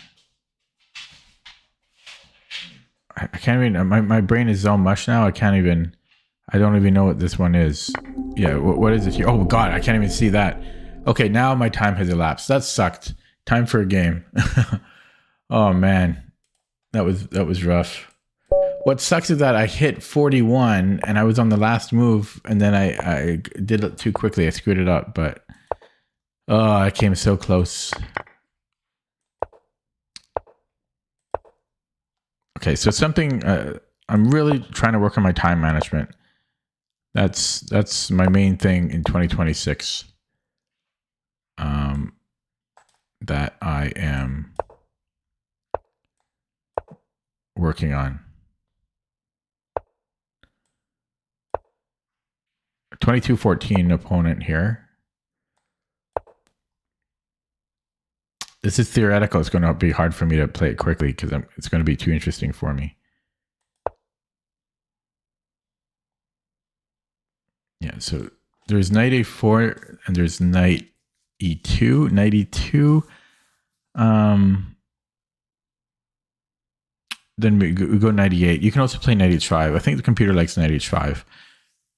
I can't even, my brain is all mush now. I don't even know what this one is. Yeah, what is it here? Oh God, I can't even see that. Okay, now my time has elapsed. That sucked. Time for a game. Oh man, that was rough. What sucks is that I hit 41 and I was on the last move and then I did it too quickly. I screwed it up, but I came so close. Okay, so something I'm really trying to work on my time management. That's my main thing in 2026. That I am working on. 22-14 opponent here. This is theoretical. It's going to be hard for me to play it quickly because it's going to be too interesting for me. Yeah, so there's knight a4 and there's knight e2. Knight e2. Then we go knight e8. You can also play knight h5. I think the computer likes knight h5,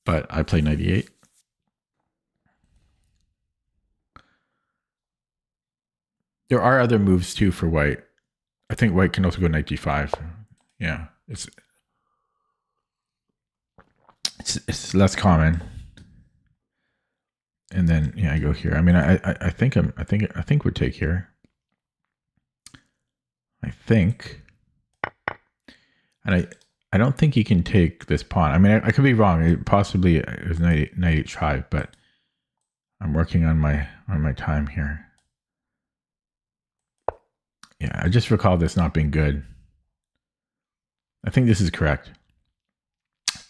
but I play knight e8. There are other moves too for white. I think white can also go knight d5. Yeah, it's less common. And then yeah, I go here. I mean, I think we'd take here. I think, and I don't think you can take this pawn. I mean, I could be wrong. It possibly is knight h5, but I'm working on my time here. Yeah, I just recall this not being good. I think this is correct.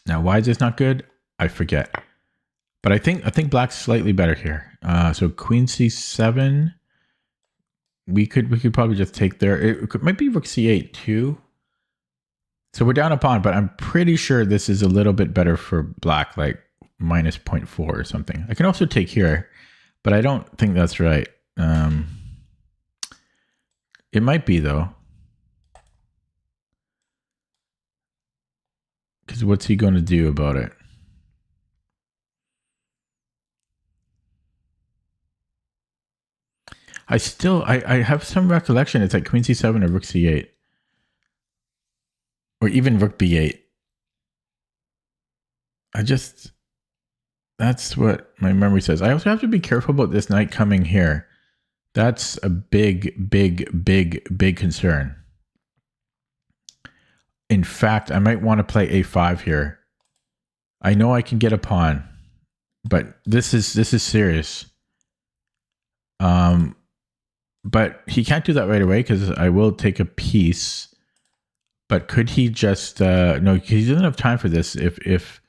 Now, why is this not good? I forget. But I think black's slightly better here. So queen c7. We could probably just take there. It might be rook c8 too. So we're down a pawn, but I'm pretty sure this is a little bit better for black, like minus 0.4 or something. I can also take here, but I don't think that's right. It might be though. Because what's he going to do about it? I have some recollection. It's like queen c7 or rook c8. Or even rook b8. That's what my memory says. I also have to be careful about this knight coming here. That's a big concern. In fact, I might want to play a5 here. I know I can get a pawn, but this is serious. But he can't do that right away because I will take a piece. But could he just no? He doesn't have time for this. If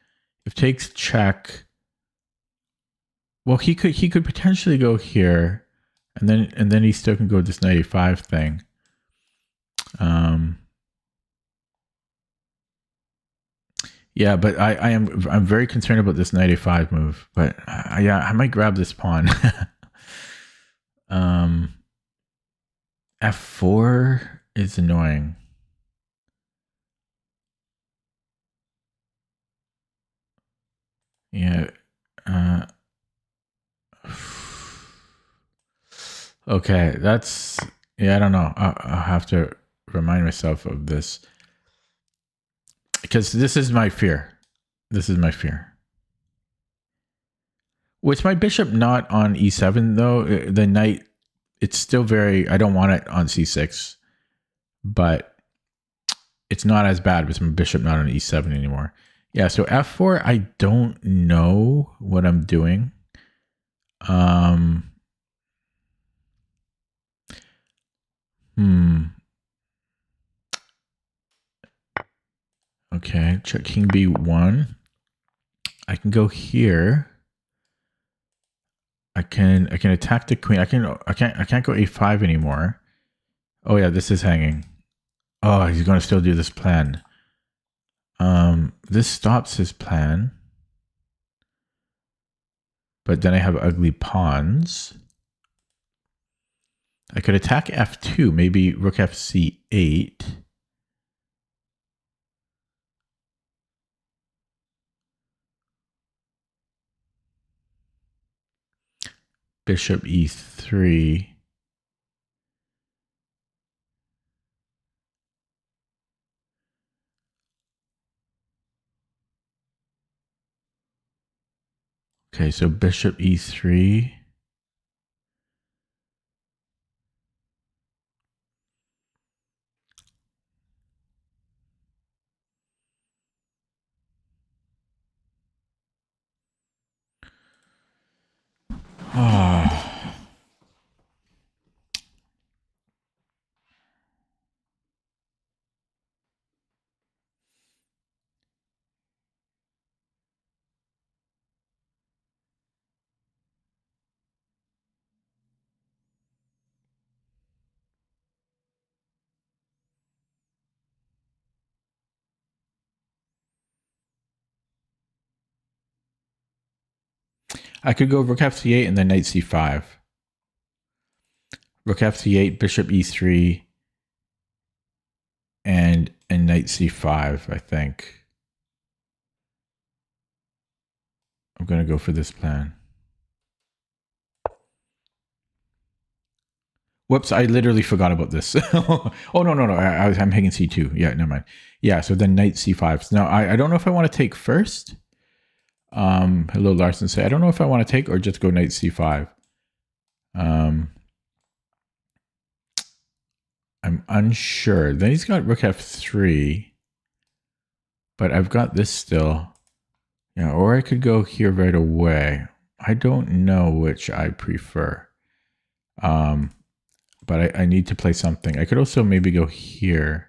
takes check. Well, he could potentially go here, and then he still can go this knight a5 thing. Yeah, but I'm very concerned about this knight a5 move. But yeah, I might grab this pawn. F4 is annoying. Yeah. Okay, that's yeah. I don't know. I'll have to remind myself of this because this is my fear. This is my fear. With my bishop not on e7 though, the knight, it's still very. I don't want it on c6, but it's not as bad with my bishop not on e7 anymore. Yeah, so f4, I don't know what I'm doing. Okay, check king b1. I can go here. I can attack the queen. I can't go a5 anymore. Oh yeah, this is hanging. Oh, he's going to still do this plan. This stops his plan. But then I have ugly pawns. I could attack f2, maybe rook fc8. Bishop e3. Okay, so bishop e3. I could go rook fc8 and then knight c5. Rook fc8, bishop e3, and knight c5, I think. I'm going to go for this plan. Whoops, I literally forgot about this. Oh, no. I'm hanging c2. Yeah, never mind. Yeah, so then knight c5. Now, I don't know if I want to take first. Hello, Larson. Say, I don't know if I want to take or just go knight c5. I'm unsure. Then he's got rook f3. But I've got this still. Yeah, or I could go here right away. I don't know which I prefer. But I need to play something. I could also maybe go here.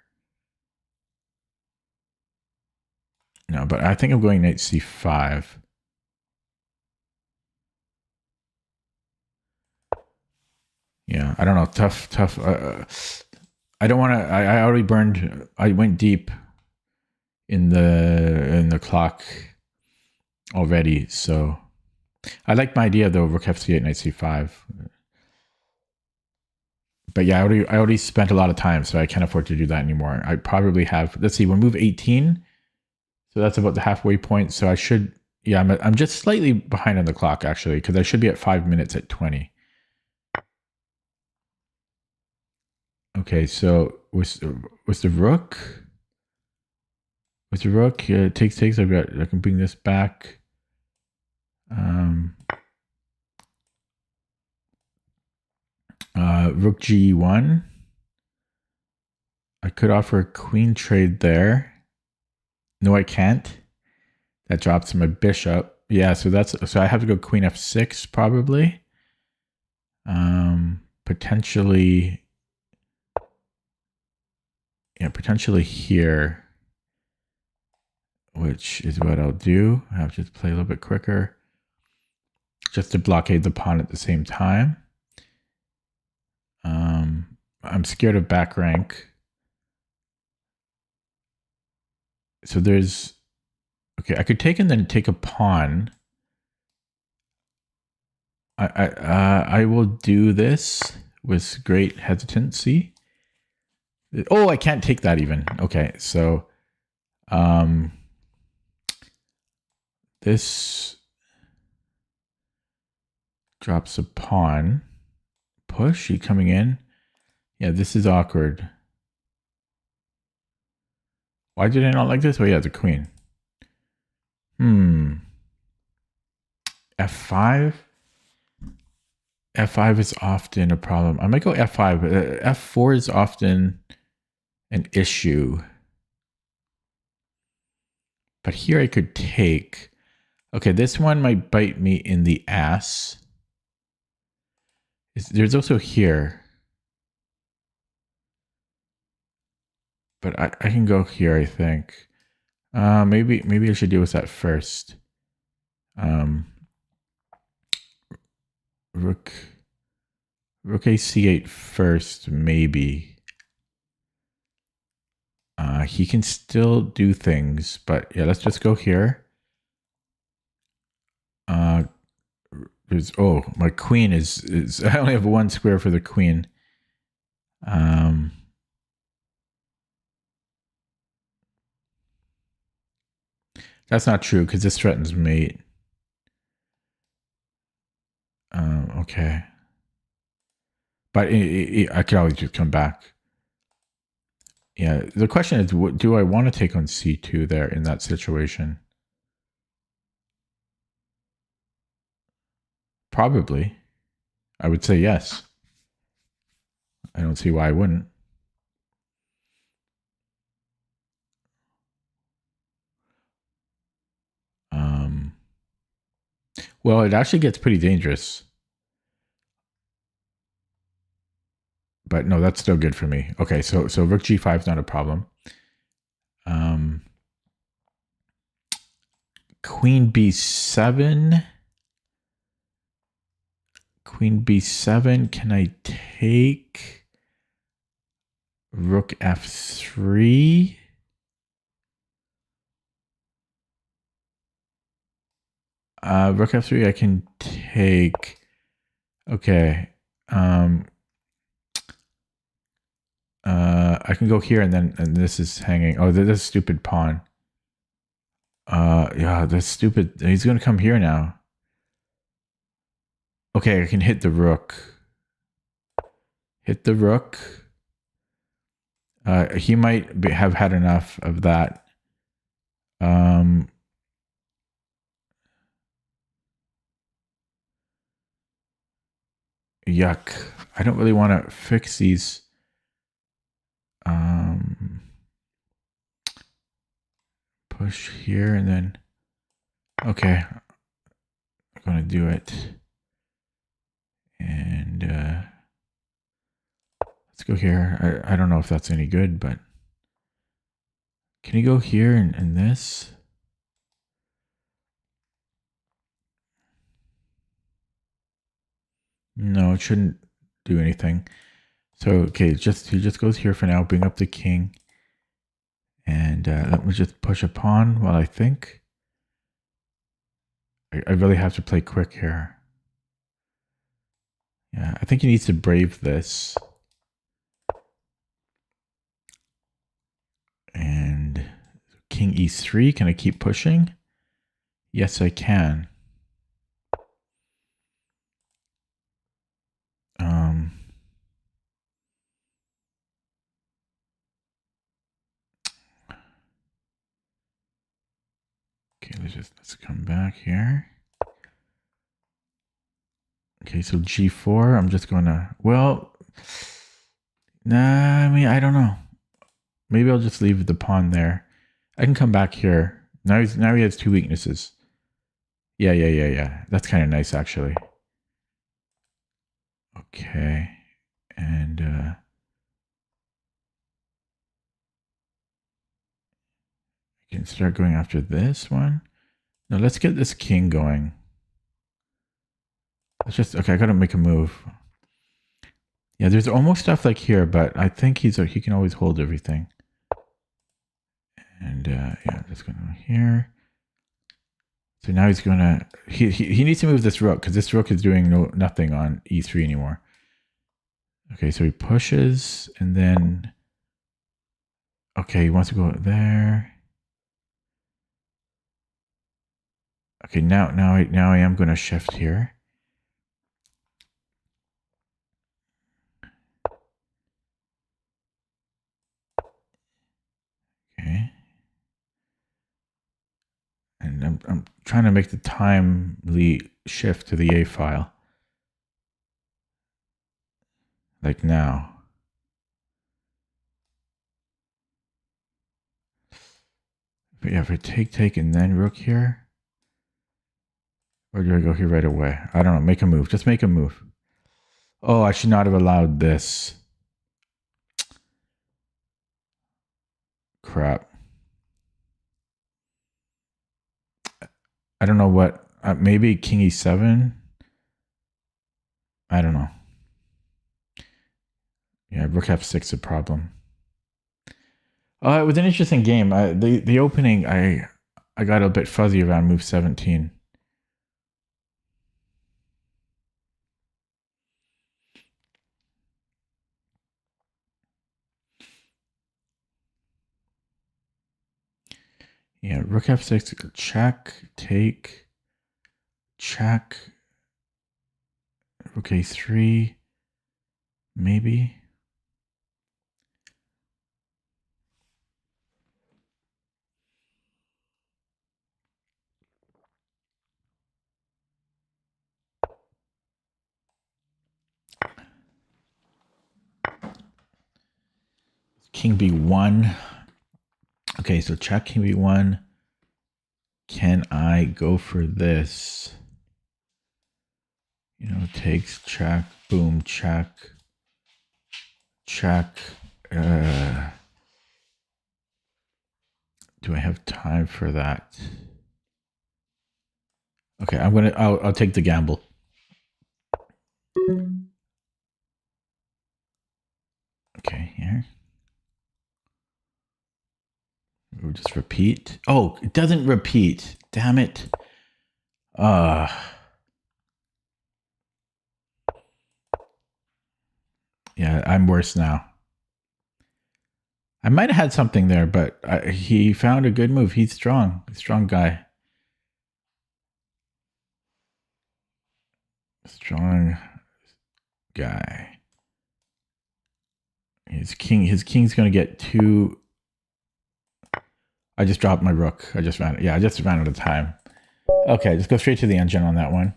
No, but I think I'm going knight c5. Yeah, I don't know. Tough. I don't want to. I already burned. I went deep in the clock already. So I like my idea though. Rook f8, knight c5. But yeah, I already spent a lot of time, so I can't afford to do that anymore. I probably have. Let's see. We'll move 18. So that's about the halfway point. So I should. Yeah, I'm just slightly behind on the clock actually, because I should be at 5 minutes at 20. Okay, so with the rook, takes. I can bring this back. Rook g1. I could offer a queen trade there. No, I can't. That drops my bishop. Yeah, so I have to go queen f6 probably. Potentially. Yeah, potentially here, which is what I'll do. I have to just play a little bit quicker, just to blockade the pawn at the same time. I'm scared of back rank. So there's, okay, I could take and then take a pawn. I will do this with great hesitancy. Oh, I can't take that even. Okay, so this drops a pawn. Push, you coming in? Yeah, this is awkward. Why did I not like this? Oh yeah, the queen. F5? F5 is often a problem. I might go F5, but F4 is often an issue. But here I could take... Okay, this one might bite me in the ass. There's also here. But I can go here, I think. Maybe I should deal with that first. Rook a c8 first, maybe. He can still do things, but yeah, let's just go here. My queen is I only have one square for the queen. That's not true because this threatens mate. Okay. But I could always just come back. Yeah, the question is, do I want to take on c2 there in that situation? Probably. I would say yes. I don't see why I wouldn't. Well, it actually gets pretty dangerous. But no, that's still good for me. Okay, so rook g5 is not a problem. Queen b7. Queen b7. Can I take rook f3? Rook f3 I can take. Okay. I can go here and this is hanging. Oh, this stupid pawn. Yeah, that's stupid. He's gonna come here now. Okay, I can hit the rook. Hit the rook. He might have had enough of that. Yuck. I don't really want to fix these. Push here and then... Okay. I'm going to do it. And let's go here. I don't know if that's any good, but... Can you go here and this? No, it shouldn't do anything. So, okay, he just goes here for now. Bring up the king. And let me just push a pawn while I think. I really have to play quick here. Yeah, I think he needs to brave this. And king e3, can I keep pushing? Yes, I can. Okay, let's come back here. Okay, so g4, I'm just gonna, well, nah, I mean, I don't know. Maybe I'll just leave the pawn there. I can come back here. Now he has two weaknesses. Yeah. That's kind of nice, actually. Okay, and I can start going after this one. No, let's get this king going. Okay, I gotta make a move. Yeah, there's almost stuff like here, but I think he can always hold everything. And yeah, just going here. So now he's gonna he needs to move this rook because this rook is doing nothing on e3 anymore. Okay, so he pushes and then okay, he wants to go there. Okay, now I am gonna shift here. Okay. And I'm trying to make the timely shift to the A file. Like now. But yeah, if I take, and then rook here. Or do I go here right away? I don't know. Make a move. Just make a move. Oh, I should not have allowed this. Crap. I don't know what. Maybe king e7. I don't know. Yeah, rook f6 a problem. It was an interesting game. The opening, I got a bit fuzzy around move 17. Yeah, rook f6, check, take, check, rook a3, maybe. King b1. Okay, so check king b1. Can I go for this? You know, takes, check, boom, check, check. Do I have time for that? Okay, I'll take the gamble. Okay, here. We'll just repeat. Oh, it doesn't repeat. Damn it. Yeah, I'm worse now. I might have had something there, but he found a good move. He's strong. A strong guy. Strong guy. His king's gonna get two. I just dropped my rook. I just ran out of time. Okay, just go straight to the engine on that one.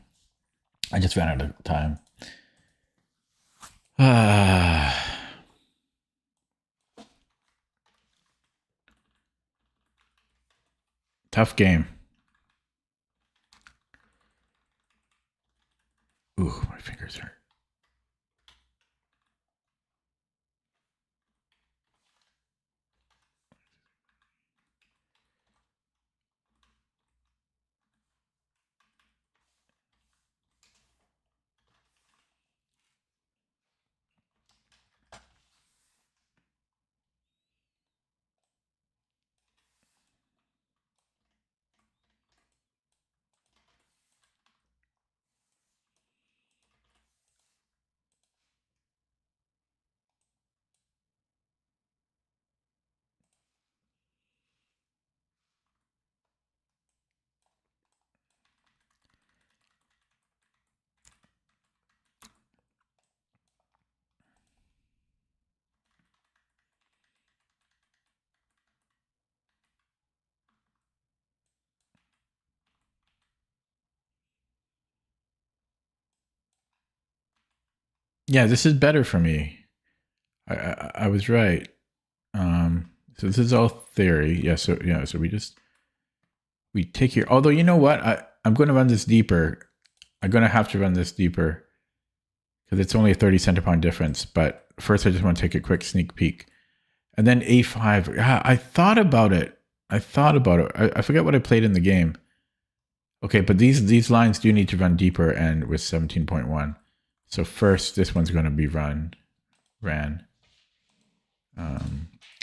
I just ran out of time. Tough game. Ooh, my fingers hurt. Yeah, this is better for me. I was right. So this is all theory. Yeah. So we take here. Although you know what, I'm going to run this deeper. I'm going to have to run this deeper because it's only a 30 centipound difference. But first, I just want to take a quick sneak peek, and then a5. Yeah, I thought about it. I forget what I played in the game. Okay, but these lines do need to run deeper and with 17.1. So first, this one's going to be ran.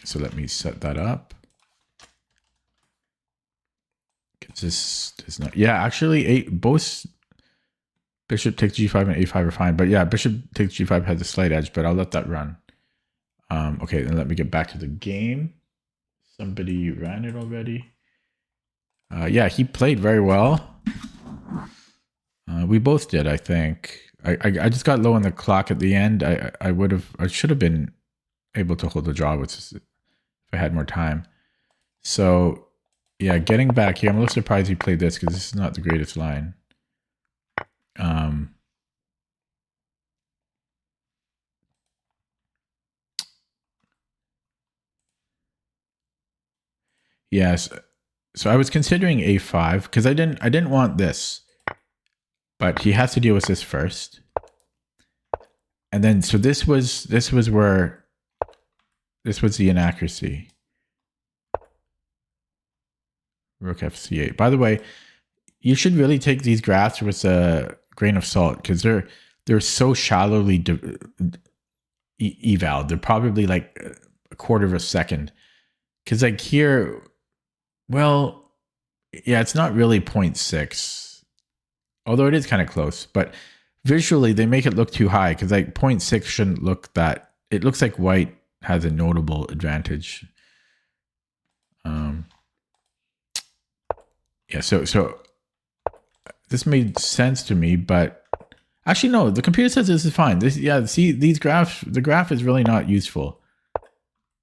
So let me set that up. This is not. Yeah, actually, both bishop takes g5 and a5 are fine. But yeah, bishop takes g5 has a slight edge, but I'll let that run. Okay, then let me get back to the game. Somebody ran it already. Yeah, he played very well. We both did, I think. I just got low on the clock at the end. I should have been able to hold the draw, if I had more time. So yeah, getting back here, I'm a little surprised he played this because this is not the greatest line. Yes, So I was considering a5 because I didn't want this, but he has to deal with this first. And then so this was the inaccuracy. Rook f8. By the way, you should really take these graphs with a grain of salt because they're so shallowly evaled. They're probably like a quarter of a second. Because like here, well, yeah, it's not really 0.6, although it is kind of close. But visually, they make it look too high because like 0.6 shouldn't look that. It looks like white has a notable advantage. Yeah, so this made sense to me, but actually no, the computer says this is fine. See these graphs, the graph is really not useful.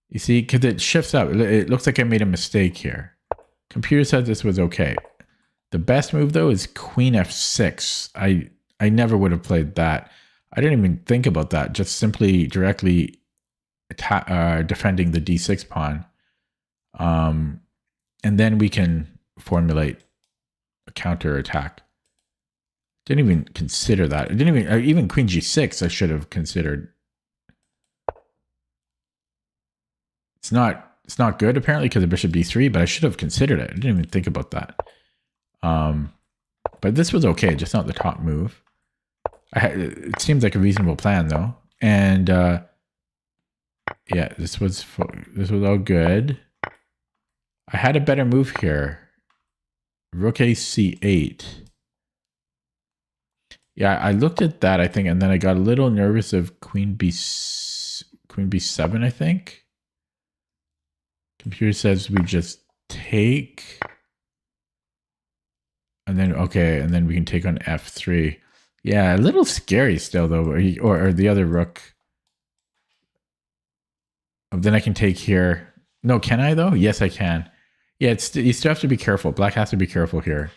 You see, because it shifts up. It looks like I made a mistake here. Computer said this was okay. The best move though is queen f6. I never would have played that. I didn't even think about that. Just simply directly defending the d6 pawn. And then we can formulate a counter attack. Didn't even consider that. I didn't even queen g6 I should have considered. It's not good apparently because of bishop d3, but I should have considered it. I didn't even think about that. But this was okay, just not the top move. It seems like a reasonable plan though. And yeah, this was all good. I had a better move here. Rook a c8. Yeah, I looked at that, I think, and then I got a little nervous of queen b7, I think. Computer says we just take. And then, okay, and then we can take on f3. Yeah, a little scary still, though, or the other rook. Then I can take here. No, can I, though? Yes, I can. Yeah, you still have to be careful. Black has to be careful here.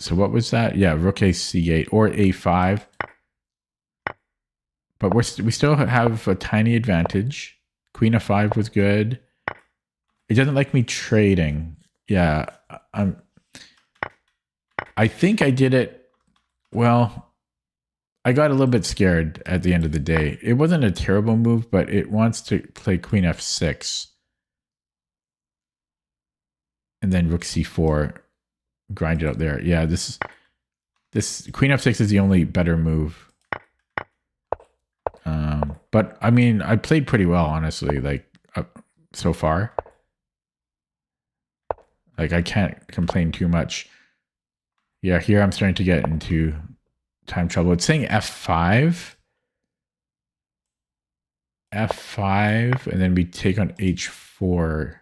So what was that? Yeah, rook a c8 or a5. But we still have a tiny advantage. Queen f5 was good. It doesn't like me trading. Yeah, I think I did it. Well, I got a little bit scared at the end of the day. It wasn't a terrible move, but it wants to play queen f6. And then rook c4. Grind it out there. Yeah, this queen f6 is the only better move. But I mean, I played pretty well, honestly, like so far. Like I can't complain too much. Yeah, here I'm starting to get into time trouble. It's saying f5. F5, and then we take on h4.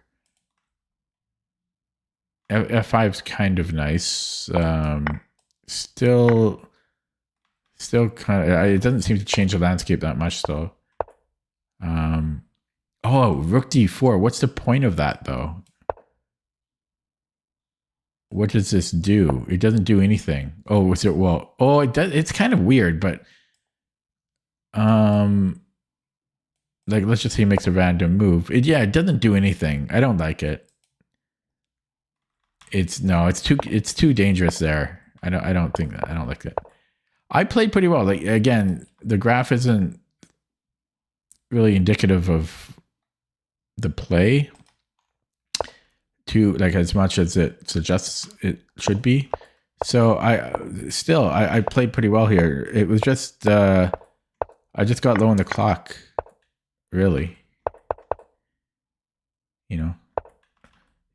F5 is kind of nice. Still kind of. It doesn't seem to change the landscape that much, though. Oh, rook d4. What's the point of that, though? What does this do? It doesn't do anything. Oh, was it? Well, oh, it does. It's kind of weird, but like let's just say he makes a random move. It doesn't do anything. I don't like it. It's too dangerous there. I don't think that. I don't like that. I played pretty well. Like again, the graph isn't really indicative of the play to like as much as it suggests it should be. So I played pretty well here. It was just I just got low on the clock, really. You know.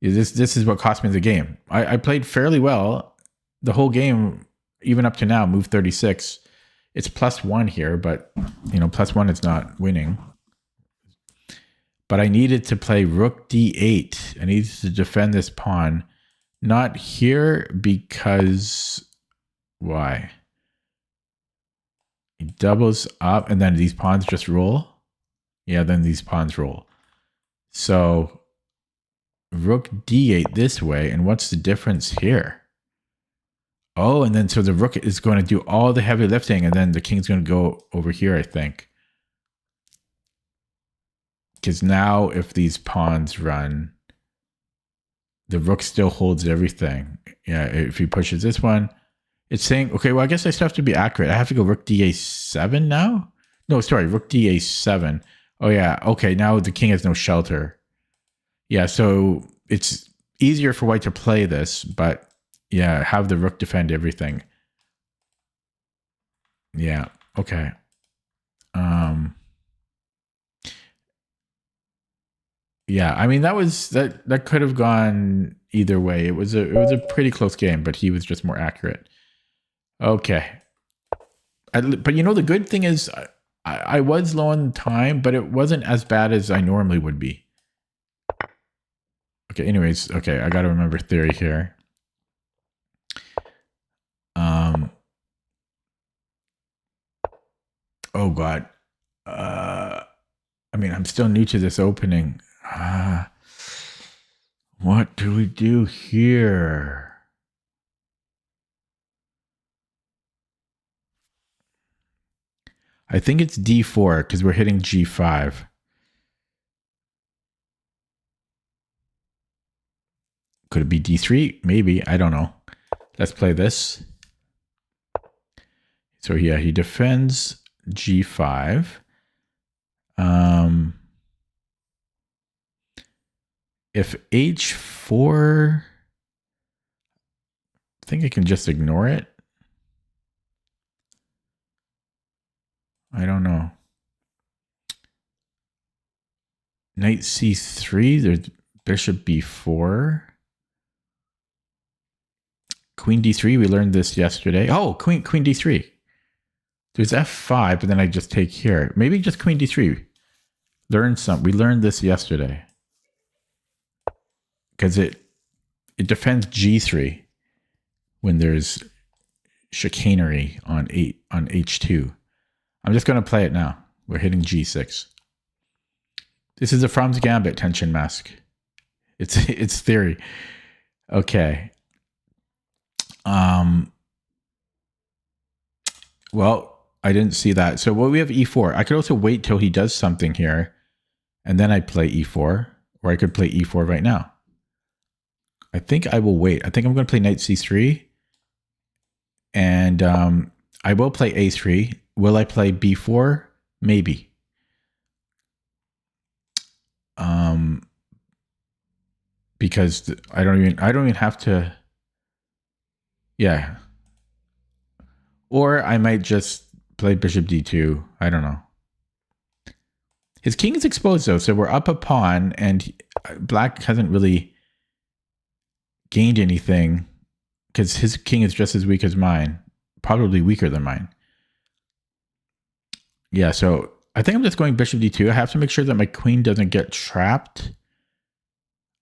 This is what cost me the game. I played fairly well the whole game, even up to now, move 36. It's +1 here, but you know, +1 is not winning. But I needed to play rook d8. I needed to defend this pawn. Not here because why? He doubles up and then these pawns just roll. Yeah, then these pawns roll. So rook d8 this way, and what's the difference here? Oh, and then so the rook is going to do all the heavy lifting, and then the king's going to go over here, I think. Because now if these pawns run, the rook still holds everything. Yeah, if he pushes this one, it's saying, okay, well, I guess I still have to be accurate. I have to go rook da7 now? No, sorry, rook da7. Oh, yeah. Okay, now the king has no shelter. Yeah, so it's easier for white to play this, but yeah, have the rook defend everything. Yeah, okay. Yeah, I mean that could have gone either way. It was a pretty close game, but he was just more accurate. Okay. But you know, the good thing is I was low on time, but it wasn't as bad as I normally would be. Okay, anyways, okay, I got to remember theory here. Oh God. I mean, I'm still new to this opening. What do we do here? I think it's D4 because we're hitting G5. Could it be D3? Maybe. I don't know. Let's play this. So yeah, he defends G5. If H4, I think I can just ignore it. I don't know. Knight C3, there's bishop B4. Queen D3, we learned this yesterday. Oh, Queen D3. There's F5, but then I just take here. Maybe just Queen D3. We learned this yesterday. Because it defends G3 when there's chicanery on H2. I'm just going to play it now. We're hitting G6. This is a From's Gambit tension mask. It's theory. Okay. Well, I didn't see that. So we have E4. I could also wait till he does something here, and then I play E4, or I could play E4 right now. I think I will wait. I think I'm going to play Knight C3, and I will play A3. Will I play B4? Maybe. Because I don't even have to. Yeah. Or I might just play Bishop D2. I don't know. His king is exposed though, so we're up a pawn, and black hasn't really gained anything because his king is just as weak as mine, probably weaker than mine. Yeah, so I think I'm just going Bishop D2. I have to make sure that my queen doesn't get trapped.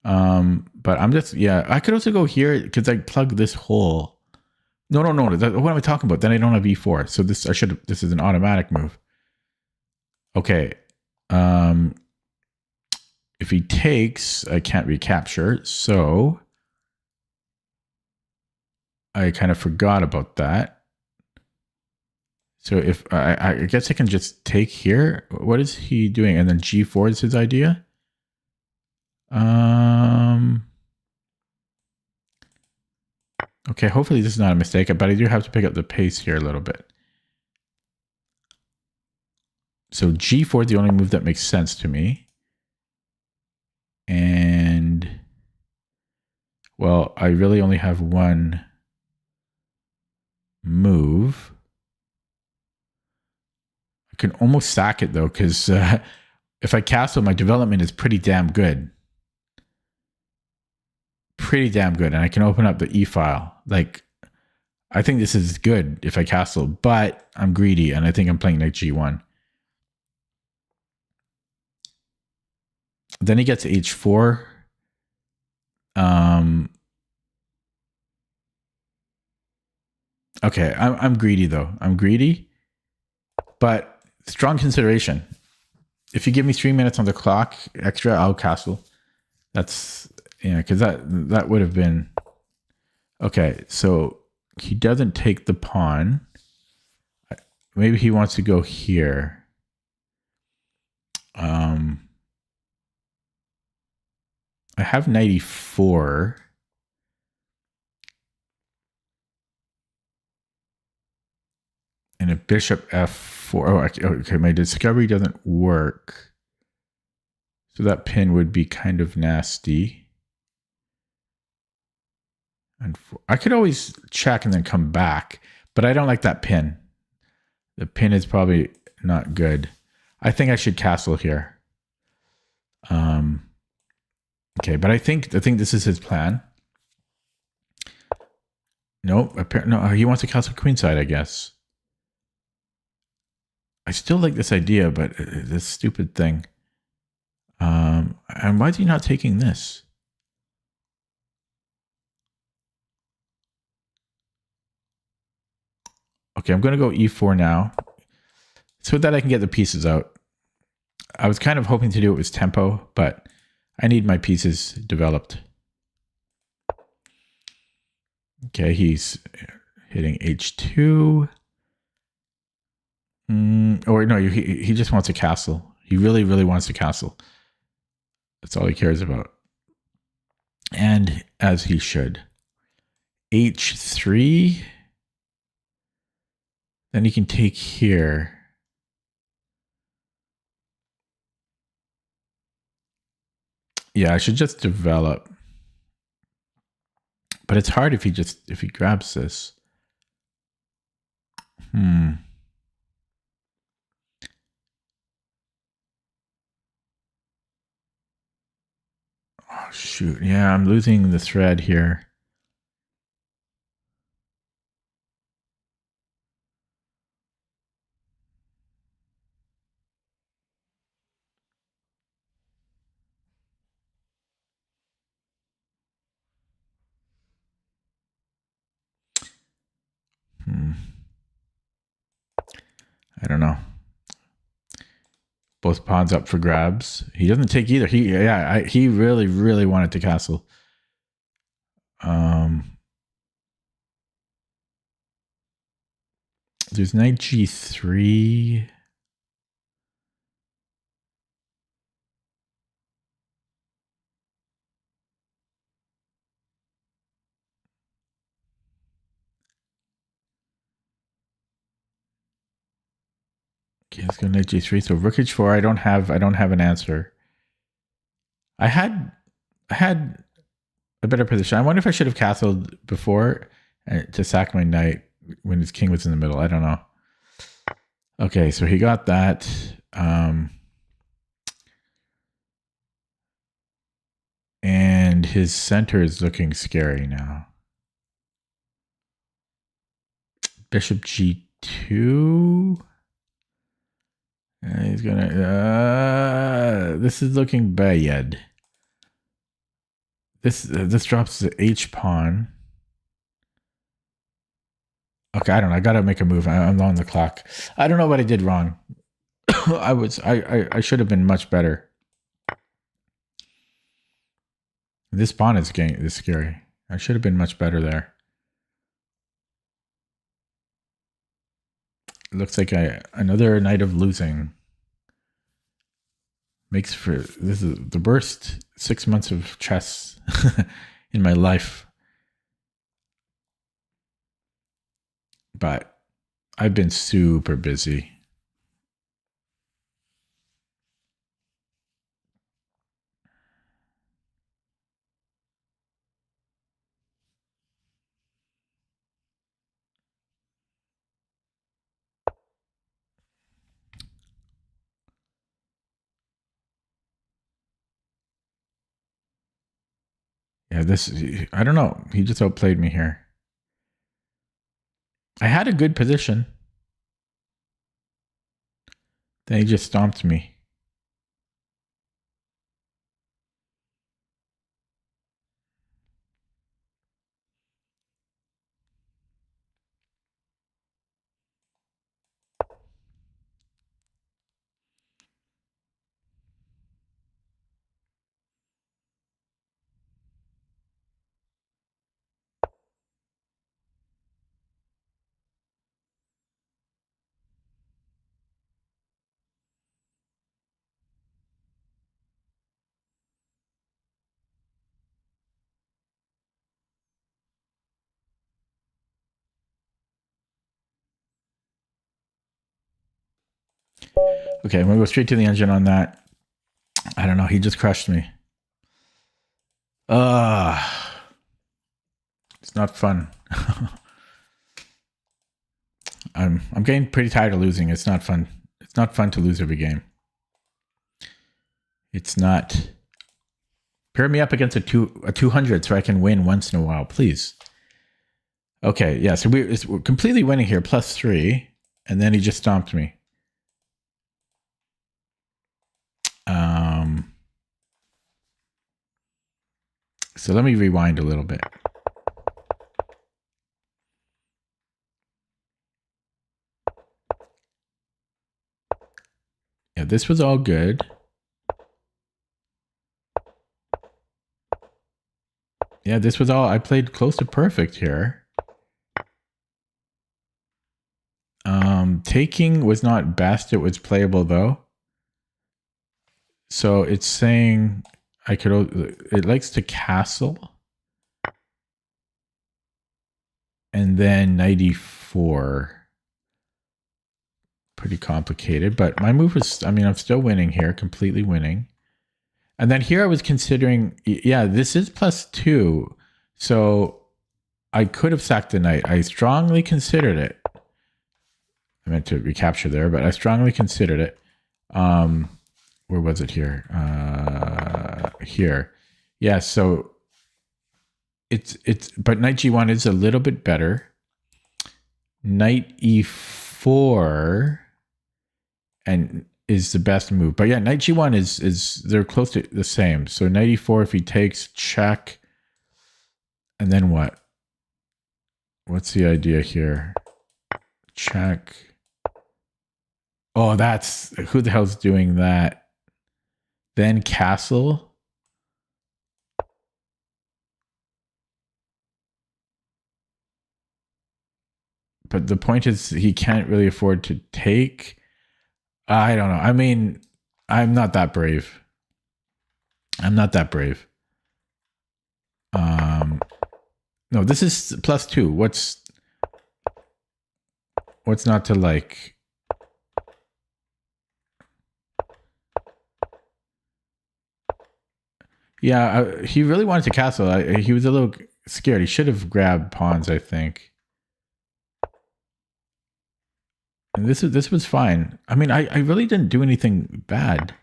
But I'm just, yeah, I could also go here because I plug this hole. No. What am I talking about? Then I don't have E4. So this is an automatic move. Okay. If he takes, I can't recapture. So I kind of forgot about that. So if I guess I can just take here. What is he doing? And then G4 is his idea. Okay, hopefully this is not a mistake, but I do have to pick up the pace here a little bit. So G4 is the only move that makes sense to me. And, well, I really only have one move. I can almost sack it, though, because if I castle, my development is pretty damn good. Pretty damn good. And I can open up the E-file. Like, I think this is good if I castle, but I'm greedy, and I think I'm playing Knight G1. Then he gets H4. Okay, I'm greedy, though. I'm greedy, but strong consideration. If you give me 3 minutes on the clock extra, I'll castle. That's, yeah, because that would have been... Okay, so he doesn't take the pawn. Maybe he wants to go here. I have knight e4. And a bishop f4. Oh, okay. My discovery doesn't work. So that pin would be kind of nasty. And I could always check and then come back, but I don't like that pin. The pin is probably not good. I think I should castle here. Okay, but I think this is his plan. Nope. No, he wants to castle queenside, I guess. I still like this idea, but this stupid thing. And why is he not taking this? Okay, I'm going to go e4 now, so that I can get the pieces out. I was kind of hoping to do it with tempo, but I need my pieces developed. Okay, he's hitting h2. Or no, he just wants a castle. He really, really wants a castle. That's all he cares about. And as he should. h3. Then he can take here. Yeah, I should just develop. But it's hard if he grabs this. Oh, shoot. Yeah, I'm losing the thread here. I don't know. Both pawns up for grabs. He doesn't take either. He really, really wanted to castle. There's knight g3. Okay, let's go knight g3. So rook h4. I don't have an answer. I had a better position. I wonder if I should have castled before to sack my knight when his king was in the middle. I don't know. Okay, so he got that. And his center is looking scary now. Bishop g2. And he's gonna. This is looking bad. This drops the h pawn. Okay, I don't know. I gotta make a move. I'm on the clock. I don't know what I did wrong. I should have been much better. This pawn is scary. I should have been much better there. Looks like another night of losing. Makes for this is the worst 6 months of chess in my life. But I've been super busy. Yeah, I don't know. He just outplayed me here. I had a good position. Then he just stomped me. Okay, I'm going to go straight to the engine on that. I don't know. He just crushed me. It's not fun. I'm getting pretty tired of losing. It's not fun. It's not fun to lose every game. It's not. Pair me up against a 200 so I can win once in a while, please. Okay, yeah, so we're completely winning here, +3, and then he just stomped me. So let me rewind a little bit. Yeah, this was all good. Yeah, this was all, I played close to perfect here. Taking was not best, it was playable though. So it's saying I could, it likes to castle. And then 94. Pretty complicated, but my move was, I mean, I'm still winning here, completely winning. And then here I was considering, yeah, this is +2. So I could have sacked the knight. I strongly considered it. I meant to recapture there, but I strongly considered it. Where was it here? Here. Yeah, so but knight g1 is a little bit better. Knight e4 and is the best move. But yeah, knight g1 is they're close to the same. So knight e4, if he takes, check. And then what? What's the idea here? Check. Oh, that's, who the hell's doing that? Then castle. But the point is he can't really afford to take. I don't know. I mean, I'm not that brave. I'm not that brave. No, this is +2. What's not to like? Yeah, he really wanted to castle. He was a little scared. He should have grabbed pawns, I think. And this was fine. I mean, I really didn't do anything bad.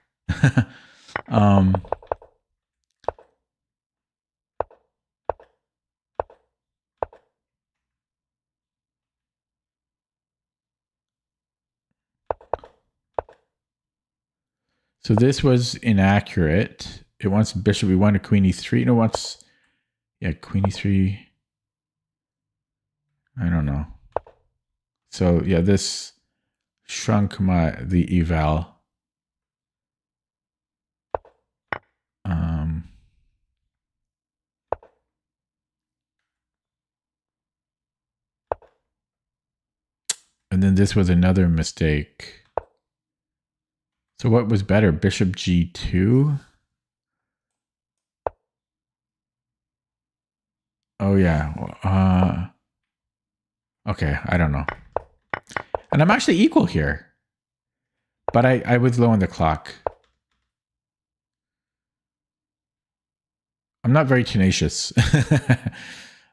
So this was inaccurate. It wants bishop e1 to queen e3. No, wants, yeah, queen e3. I don't know. So yeah, this shrunk the eval. And then this was another mistake. So what was better, bishop g2? Oh yeah. Okay, I don't know. And I'm actually equal here. But I was low on the clock. I'm not very tenacious.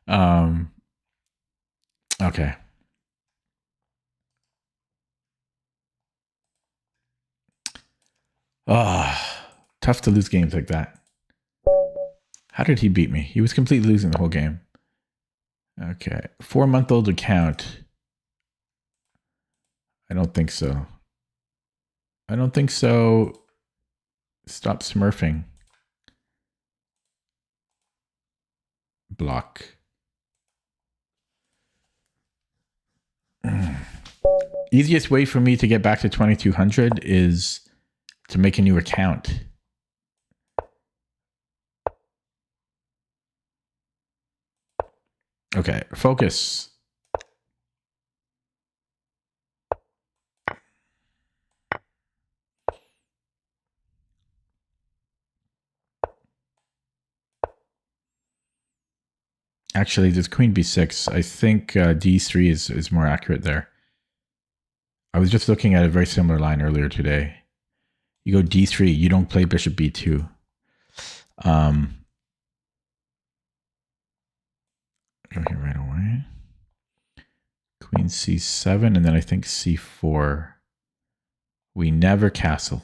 Okay. Oh, tough to lose games like that. How did he beat me? He was completely losing the whole game. Okay. 4-month-old account. I don't think so. I don't think so. Stop smurfing. Block. Easiest way for me to get back to 2200 is to make a new account. Okay, focus. Actually, there's queen b6. I think d3 is more accurate there. I was just looking at a very similar line earlier today. You go d3, you don't play bishop b2. Go here right away. Queen c7, and then I think c4. We never castle.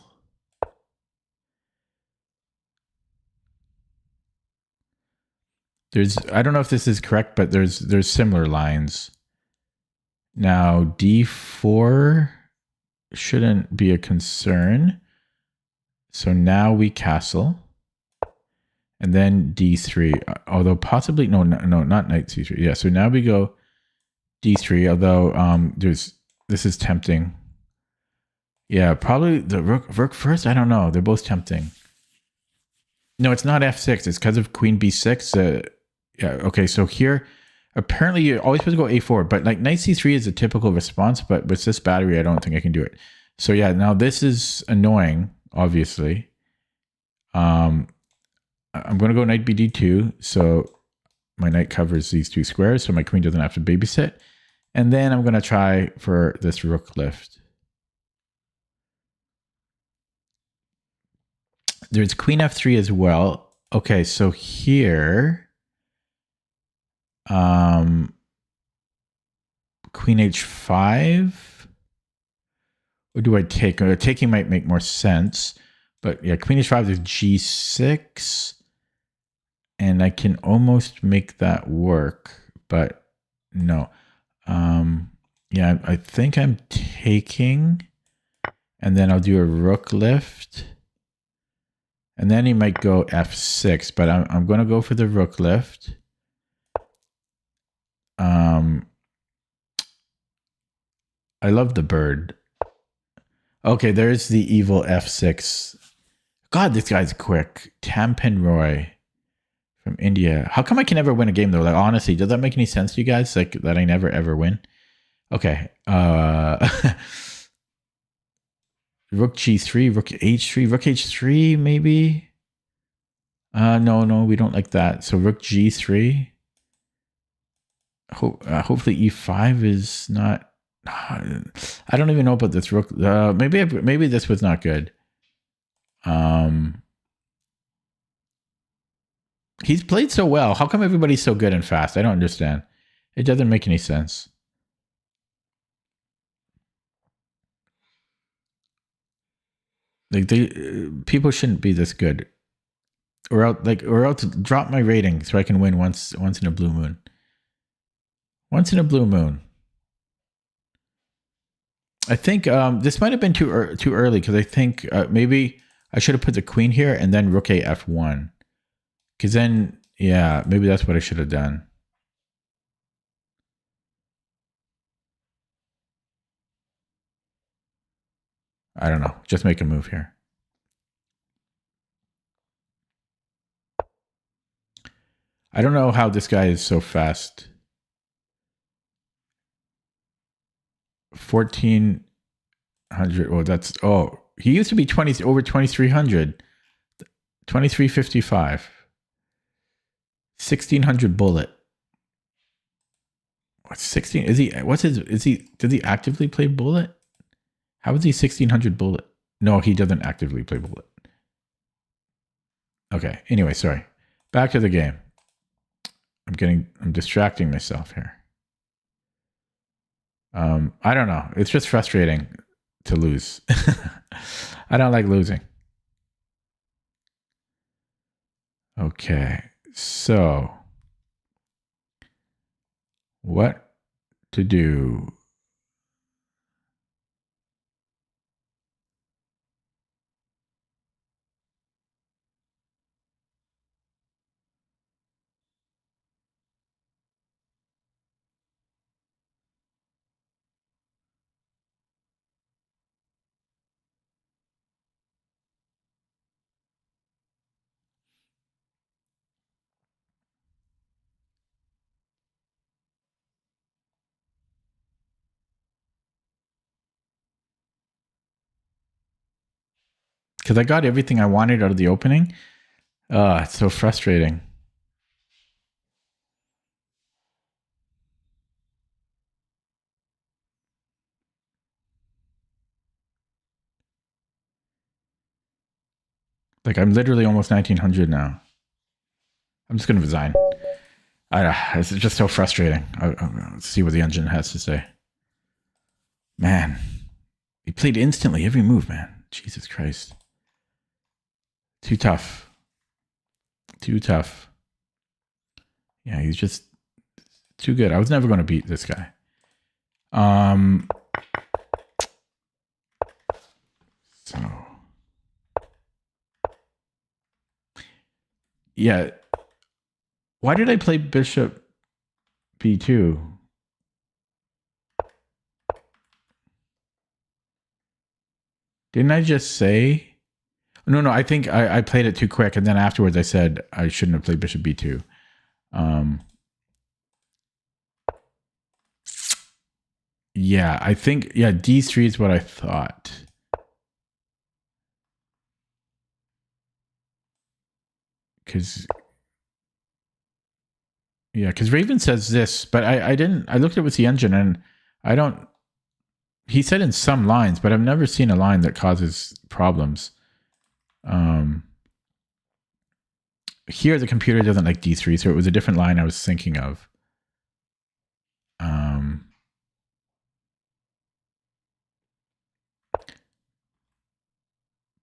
I don't know if this is correct, but there's similar lines. Now d4 shouldn't be a concern. So now we castle. And then d3, although possibly, no, not knight c3. Yeah, so now we go d3, although this is tempting. Yeah, probably the rook first. I don't know. They're both tempting. No, it's not f6. It's because of queen b6. Yeah, okay, so here, apparently you're always supposed to go a4, but like knight c3 is a typical response, but with this battery, I don't think I can do it. So yeah, now this is annoying, obviously. I'm going to go knight bd2, so my knight covers these two squares, so my queen doesn't have to babysit. And then I'm going to try for this rook lift. There's queen f3 as well. Okay, so here, queen h5, or do I take? Taking might make more sense, but yeah, queen h5 is g6, and I can almost make that work, but no. Yeah, I think I'm taking, and then I'll do a rook lift. And then he might go f6, but I'm going to go for the rook lift. I love the bird. Okay, there's the evil f6. God, this guy's quick. Tampan Roy from India. How come I can never win a game though? Like honestly, does that make any sense to you guys? Like that I never ever win? Okay. Rook g3, rook h3, rook h3 maybe? No, we don't like that. So rook g3. Hopefully e5 is not. I don't even know about this rook. Maybe this was not good. He's played so well. How come everybody's so good and fast? I don't understand. It doesn't make any sense. Like people shouldn't be this good, or else drop my rating so I can win once in a blue moon. Once in a blue moon. I think this might have been too early because I think maybe I should have put the queen here and then rook a f1. Because then, yeah, maybe that's what I should have done. I don't know. Just make a move here. I don't know how this guy is so fast. 1400. Oh, he used to be over 2300. 2355. 1600 bullet. What's 16? Does he actively play bullet? How is he 1600 bullet? No, he doesn't actively play bullet. Okay. Anyway, sorry. Back to the game. I'm distracting myself here. I don't know. It's just frustrating to lose. I don't like losing. Okay. So what to do? Because I got everything I wanted out of the opening. It's so frustrating. Like, I'm literally almost 1900 now. I'm just going to resign. It's just so frustrating. Let's see what the engine has to say. Man, he played instantly every move, man. Jesus Christ. Too tough. Too tough. Yeah, he's just too good. I was never going to beat this guy. So yeah. Why did I play bishop b2? Didn't I just say? No, I think I played it too quick, and then afterwards I said I shouldn't have played bishop b2. Yeah, I think, yeah, d3 is what I thought. Because Raven says this, but I didn't, I looked at it with the engine, and I don't, he said in some lines, but I've never seen a line that causes problems. Here the computer doesn't like d3, so it was a different line I was thinking of.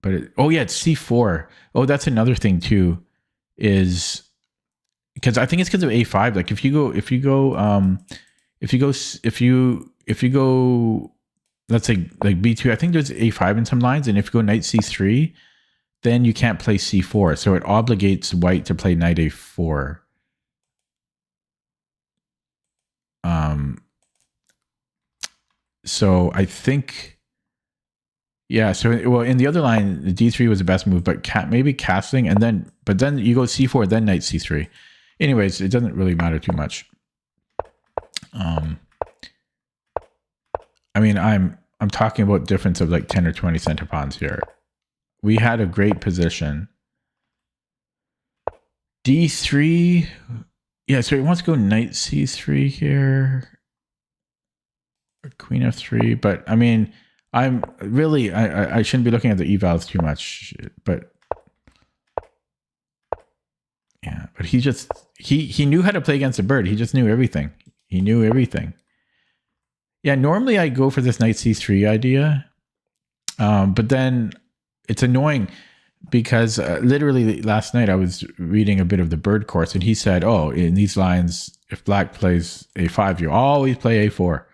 But oh yeah, it's c4. Oh, that's another thing too, is because I think it's because of a5. Like if you go, let's say like b2, I think there's a5 in some lines, and if you go knight c3, then you can't play c4. So it obligates white to play knight a4. So I think, yeah. So well, in the other line, the d3 was the best move, but maybe castling, but then you go c4, then knight c3. Anyways, it doesn't really matter too much. I mean, I'm talking about difference of like 10 or 20 center pawns here. We had a great position. d3, yeah. So he wants to go knight c3 here. Queen f3, but I mean, I'm really, I shouldn't be looking at the evals too much, but yeah, but he just, he knew how to play against a bird. He just knew everything. He knew everything. Yeah, normally I go for this knight c3 idea, but then it's annoying because literally last night I was reading a bit of the bird course, and he said, oh, in these lines, if black plays a5, you always play a4.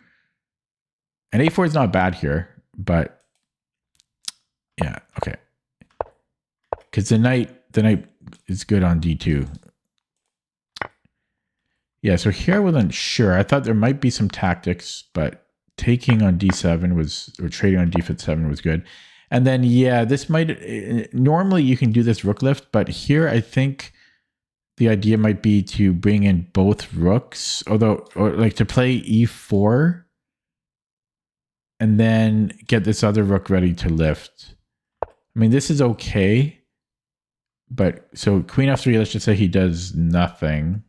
And a4 is not bad here, but yeah, okay. Because the knight is good on d2. Yeah, so here I wasn't sure. I thought there might be some tactics, but taking on d7 or trading on d7 was good. And then, yeah, this might, normally you can do this rook lift, but here I think the idea might be to bring in both rooks, or like to play e4, and then get this other rook ready to lift. I mean, this is okay. But so queen f3, let's just say he does nothing.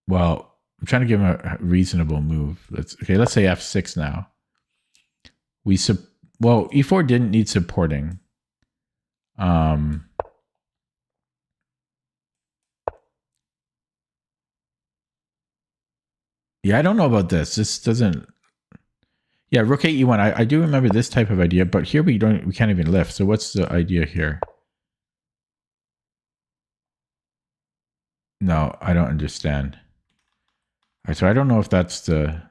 Well, I'm trying to give him a reasonable move. Let's say f6 now. Well, e4 didn't need supporting. Yeah, I don't know about this. This doesn't. Yeah, rook 8 e1. I do remember this type of idea, but here we can't even lift. So what's the idea here? No, I don't understand. All right, so I don't know if that's the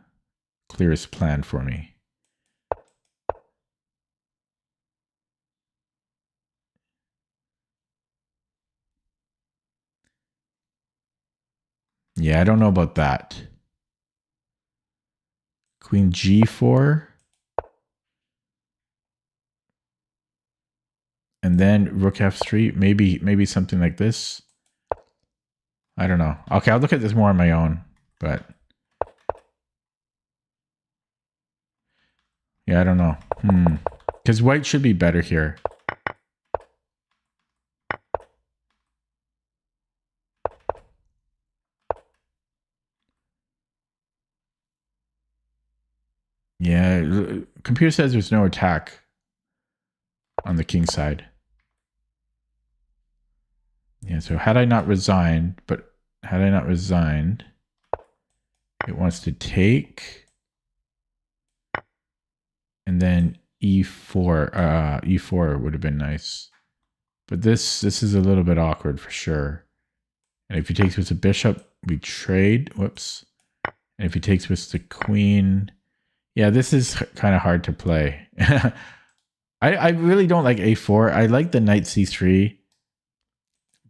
clearest plan for me. Yeah, I don't know about that. Queen g4. And then rook f3. Maybe something like this. I don't know. Okay, I'll look at this more on my own. But yeah, I don't know. Because white should be better here. Yeah, computer says there's no attack. on the king side. Yeah, so had I not resigned, it wants to take, and then e4. E4 would have been nice, but this is a little bit awkward for sure. And if he takes with the bishop, we trade. Whoops. And if he takes with the queen, yeah, this is kind of hard to play. I really don't like a4. I like the knight c3.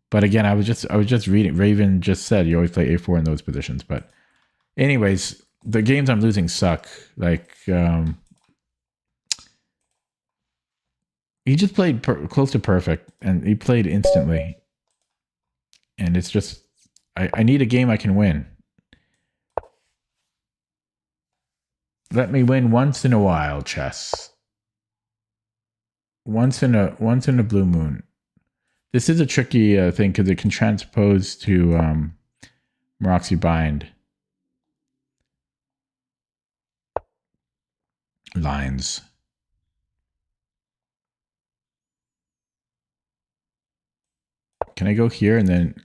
But again, I was just reading. Raven just said you always play a4 in those positions. But anyways, the games I'm losing suck. Like he just played close to perfect, and he played instantly. And it's just I need a game I can win. Let me win once in a while, chess. Once in a blue moon. This is a tricky thing because it can transpose to Maroxy bind lines. Can I go here and then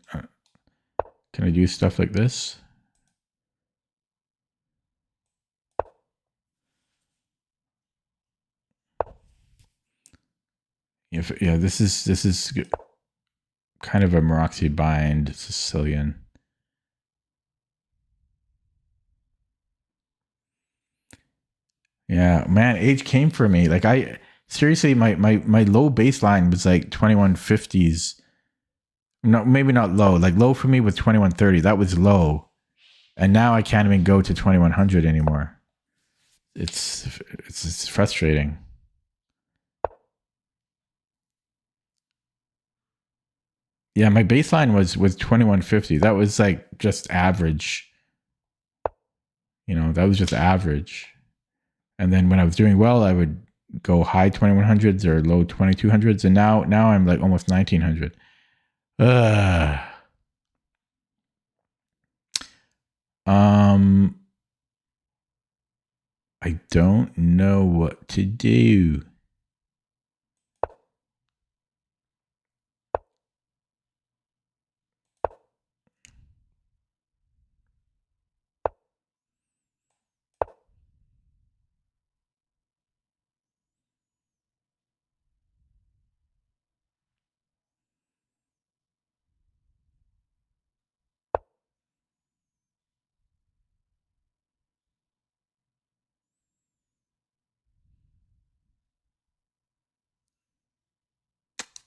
can I do stuff like this? Yeah, this is kind of a Maroxy bind Sicilian. Yeah, man, age came for me. Like I seriously, my low baseline was like 2150s. No, maybe not low. Like low for me was 2130. That was low, and now I can't even go to 2100 anymore. It's frustrating. Yeah, my baseline was 2150. That was like just average. You know, that was just average. And then when I was doing well, I would go high 2100s or low 2200s, and now I'm like almost 1900. I don't know what to do.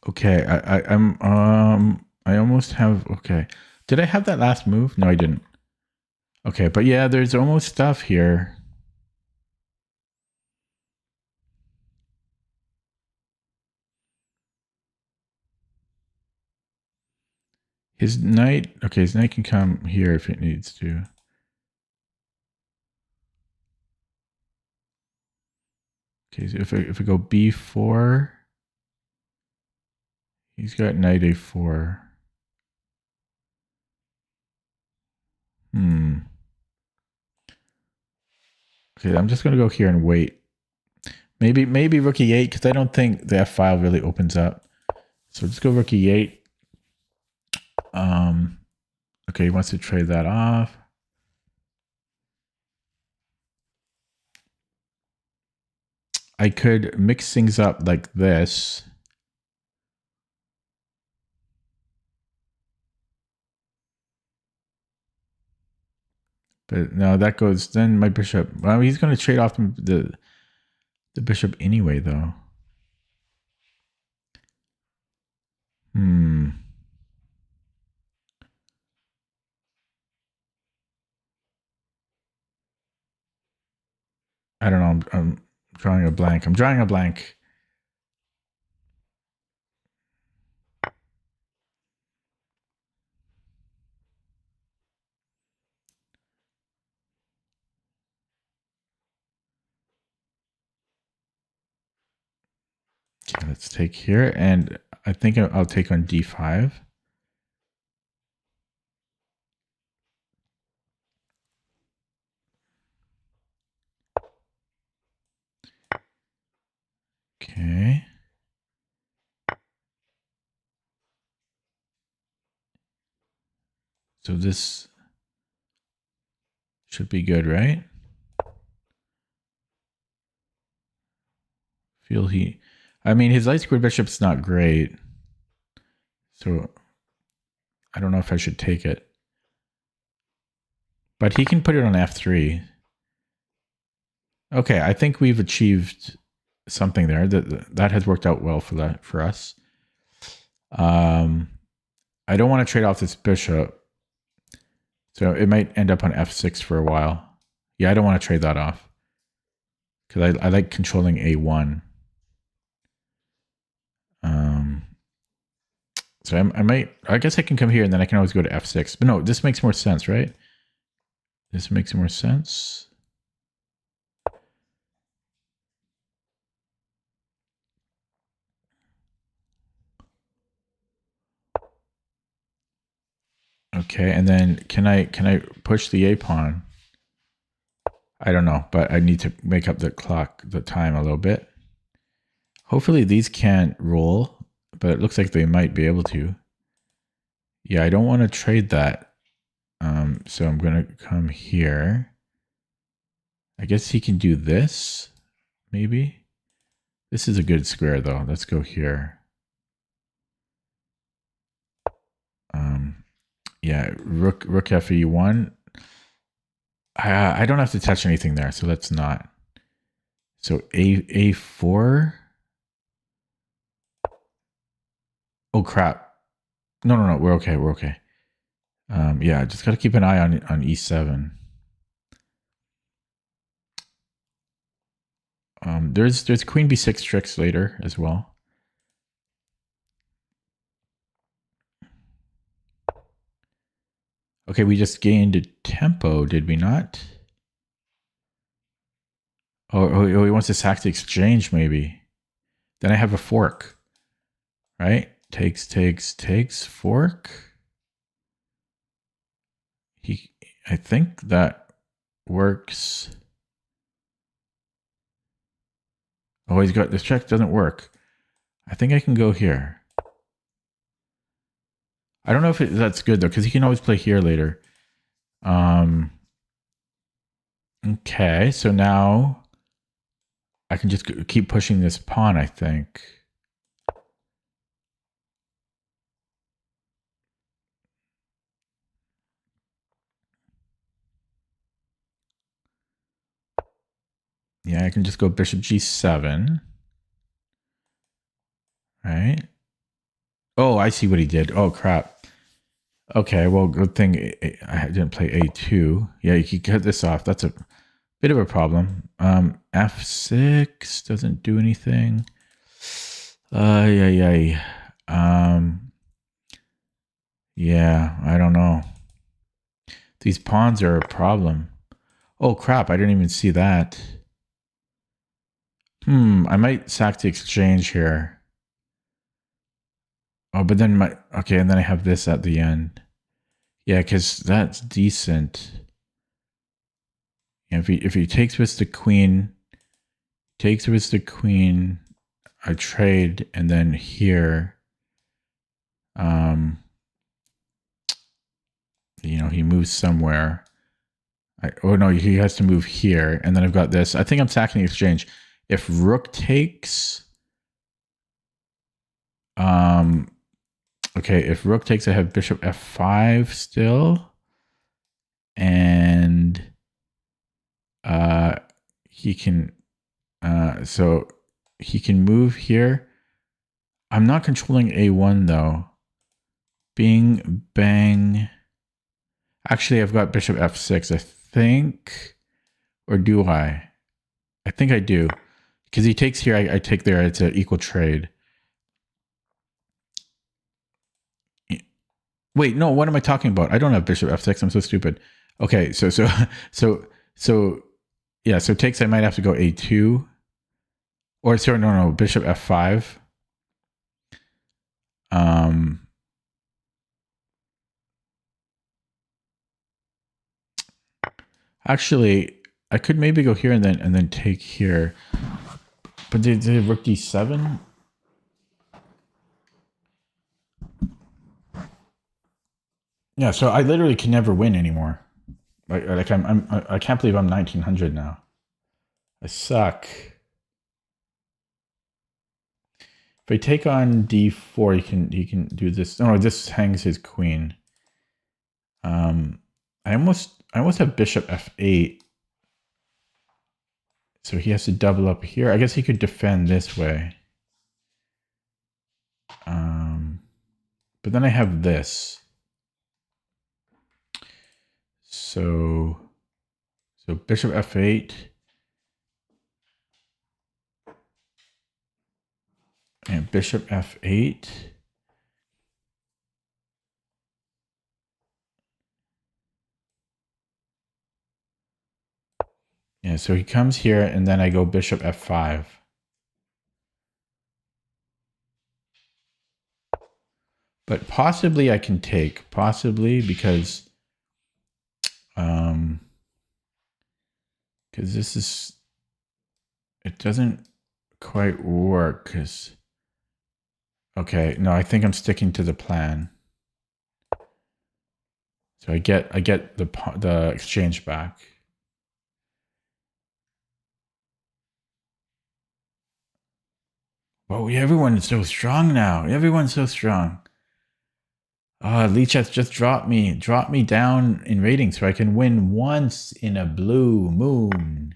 Okay, I almost have. Okay, did I have that last move? No, I didn't. Okay, but yeah, there's almost stuff here. His knight. Okay, his knight can come here if it needs to. Okay, so if I go b4, he's got knight a4. Okay, I'm just gonna go here and wait. Maybe rook e8 because I don't think the f file really opens up. So let's go rook e8. Okay, he wants to trade that off. I could mix things up like this. But no, that goes, then my bishop, well, he's going to trade off the bishop anyway, though. I don't know. I'm drawing a blank. I'm drawing a blank. Okay, let's take here. And I think I'll take on d5. Okay. So this should be good, right? I mean, his light squared bishop's not great. So I don't know if I should take it. But he can put it on f3. Okay, I think we've achieved something there. That has worked out well for us. I don't want to trade off this bishop. So it might end up on f6 for a while. Yeah, I don't want to trade that off. Because I like controlling a1. So I guess I can come here and then I can always go to f6. But no, this makes more sense, right? This makes more sense. Okay, and then can I push the a pawn? I don't know, but I need to make up the time a little bit. Hopefully these can't roll, but it looks like they might be able to. Yeah, I don't want to trade that. So I'm going to come here. I guess he can do this, maybe. This is a good square, though. Let's go here. Yeah, rook fe1. I don't have to touch anything there, so let's not. So a4. Oh crap! No, we're okay. We're okay. Yeah, just got to keep an eye on e7. There's queen b6 tricks later as well. Okay, we just gained a tempo, did we not? Oh, he wants to sack the exchange, maybe. Then I have a fork, right? Takes, fork. I think that works. Oh, he's got this check doesn't work. I think I can go here. I don't know if that's good though, because he can always play here later. Okay, so now I can just keep pushing this pawn, I think. Yeah, I can just go bishop g7. Right? Oh, I see what he did. Oh, crap. Okay, well, good thing I didn't play a2. Yeah, you can cut this off. That's a bit of a problem. F6 doesn't do anything. Yeah. Yeah, I don't know. These pawns are a problem. Oh, crap. I didn't even see that. I might sack the exchange here. Oh, but then okay, and then I have this at the end. Yeah, because that's decent. And if he takes with the queen, I trade, and then here, he moves somewhere. Oh no, he has to move here, and then I've got this. I think I'm sacking the exchange. If rook takes, okay, if rook takes, I have bishop f5 still, and he can, so he can move here. I'm not controlling a1 though. Bing, bang. Actually, I've got bishop f6, I think. Or do I? I think I do. Because he takes here, I take there. It's an equal trade. Wait, no, what am I talking about? I don't have bishop f6. I'm so stupid. Okay, so yeah, so takes, I might have to go a2. Or sorry, no, bishop f5. Actually, I could maybe go here and then take here. But did rook d7? Yeah, so I literally can never win anymore. I can't believe I'm 1900 now. I suck. If I take on d4, he can do this. No, this hangs his queen. I almost have bishop f8. So he has to double up here. I guess he could defend this way. But then I have this. So bishop f8. And bishop f8. Yeah, so he comes here, and then I go bishop f5. But possibly I can take. Possibly because this is... It doesn't quite work because... Okay, no, I think I'm sticking to the plan. So I get the exchange back. Oh, everyone's so strong now. Everyone's so strong. Leech has just dropped me down in rating so I can win once in a blue moon.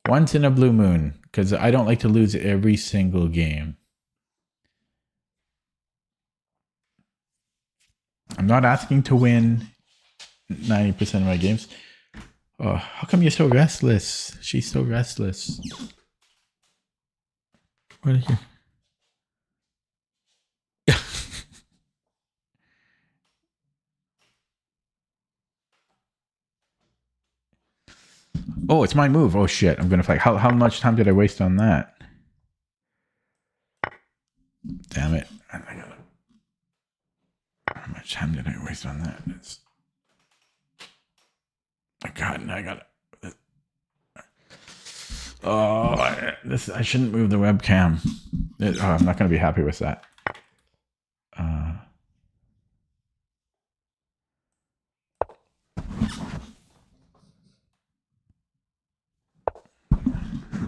Once in a blue moon, because I don't like to lose every single game. I'm not asking to win 90% of my games. Oh, how come you're so restless? She's so restless. What are you? Oh, it's my move. Oh shit, I'm gonna fight. How much time did I waste on that? Damn it. How much time did I waste on that? I got it. Oh, I shouldn't move the webcam. I'm not gonna be happy with that.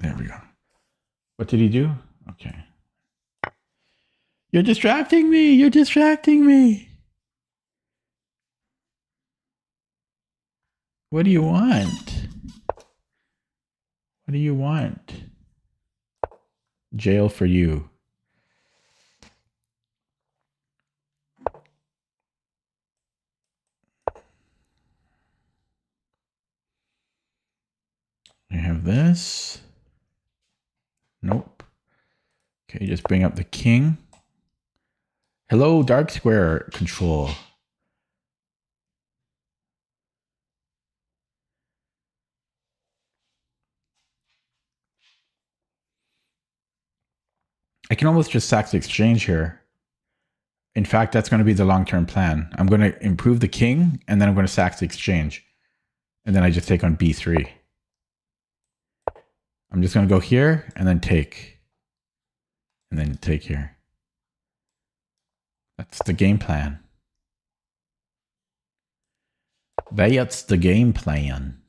There we go. What did he do? Okay. You're distracting me. You're distracting me. What do you want? What do you want? Jail for you. I have this. Nope. Okay, just bring up the king. Hello, dark square control. I can almost just sack the exchange here. In fact, that's going to be the long-term plan. I'm going to improve the king, and then I'm going to sack the exchange. And then I just take on b3. I'm just going to go here, and then take. And then take here. That's the game plan. That's the game plan.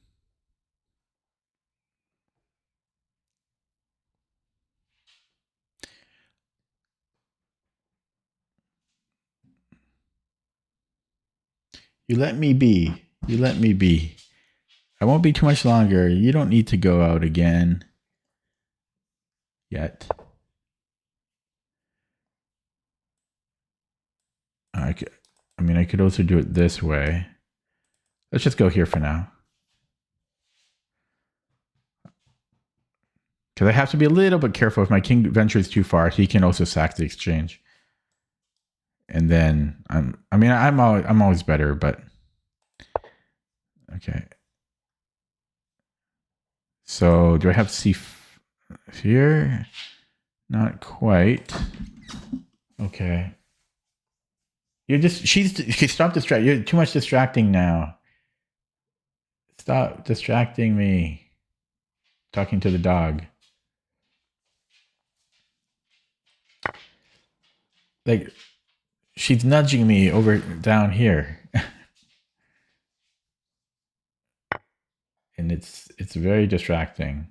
You let me be. You let me be. I won't be too much longer. You don't need to go out again. Yet. I could also do it this way. Let's just go here for now. Because I have to be a little bit careful. If my king ventures too far, he can also sack the exchange. And then I'm always better, but okay. So do I have c here? Not quite. Okay. Stop distracting. You're too much distracting now. Stop distracting me. Talking to the dog. Like, she's nudging me over down here. it's very distracting.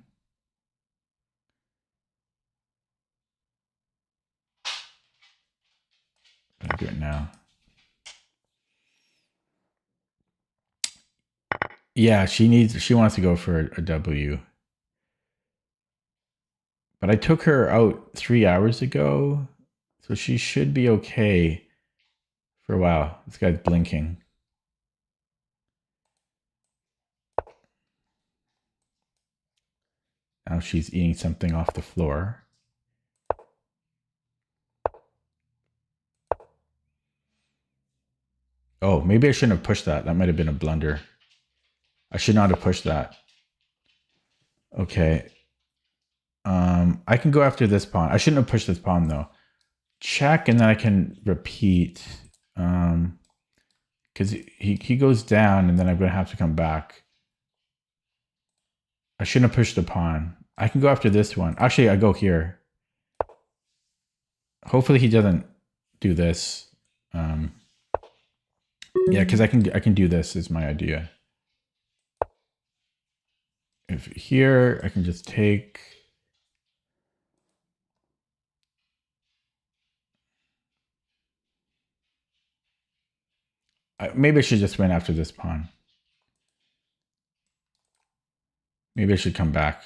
I'll do it now. Yeah, she wants to go for a W. But I took her out 3 hours ago, so she should be okay for a while. This guy's blinking. Now she's eating something off the floor. Oh, maybe I shouldn't have pushed that. That might have been a blunder. I should not have pushed that. Okay. I can go after this pawn. I shouldn't have pushed this pawn though. Check, and then I can repeat. Because he goes down, and then I'm going to have to come back. I shouldn't have pushed the pawn. I can go after this one. Actually, I go here. Hopefully he doesn't do this. Yeah, because I can do this is my idea. If here, I can just take... maybe I should just win after this pawn. Maybe I should come back.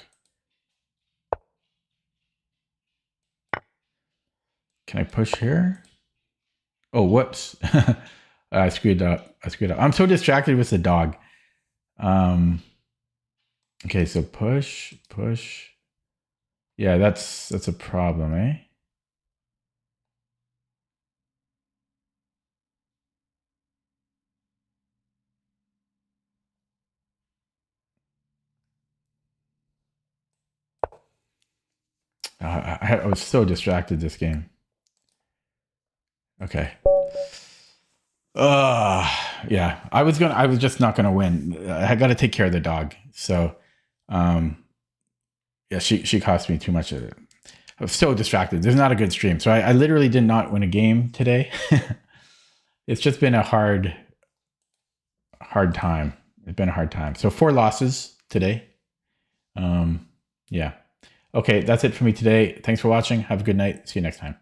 Can I push here? Oh, whoops. I screwed up. I'm so distracted with the dog. Okay, so push. Yeah, that's a problem, eh? I was so distracted this game. Okay. Yeah. I was just not gonna win. I got to take care of the dog. So, yeah, she cost me too much. I was so distracted. There's not a good stream, so I literally did not win a game today. It's just been a hard time. It's been a hard time. So 4 losses today. Yeah. Okay, that's it for me today. Thanks for watching. Have a good night. See you next time.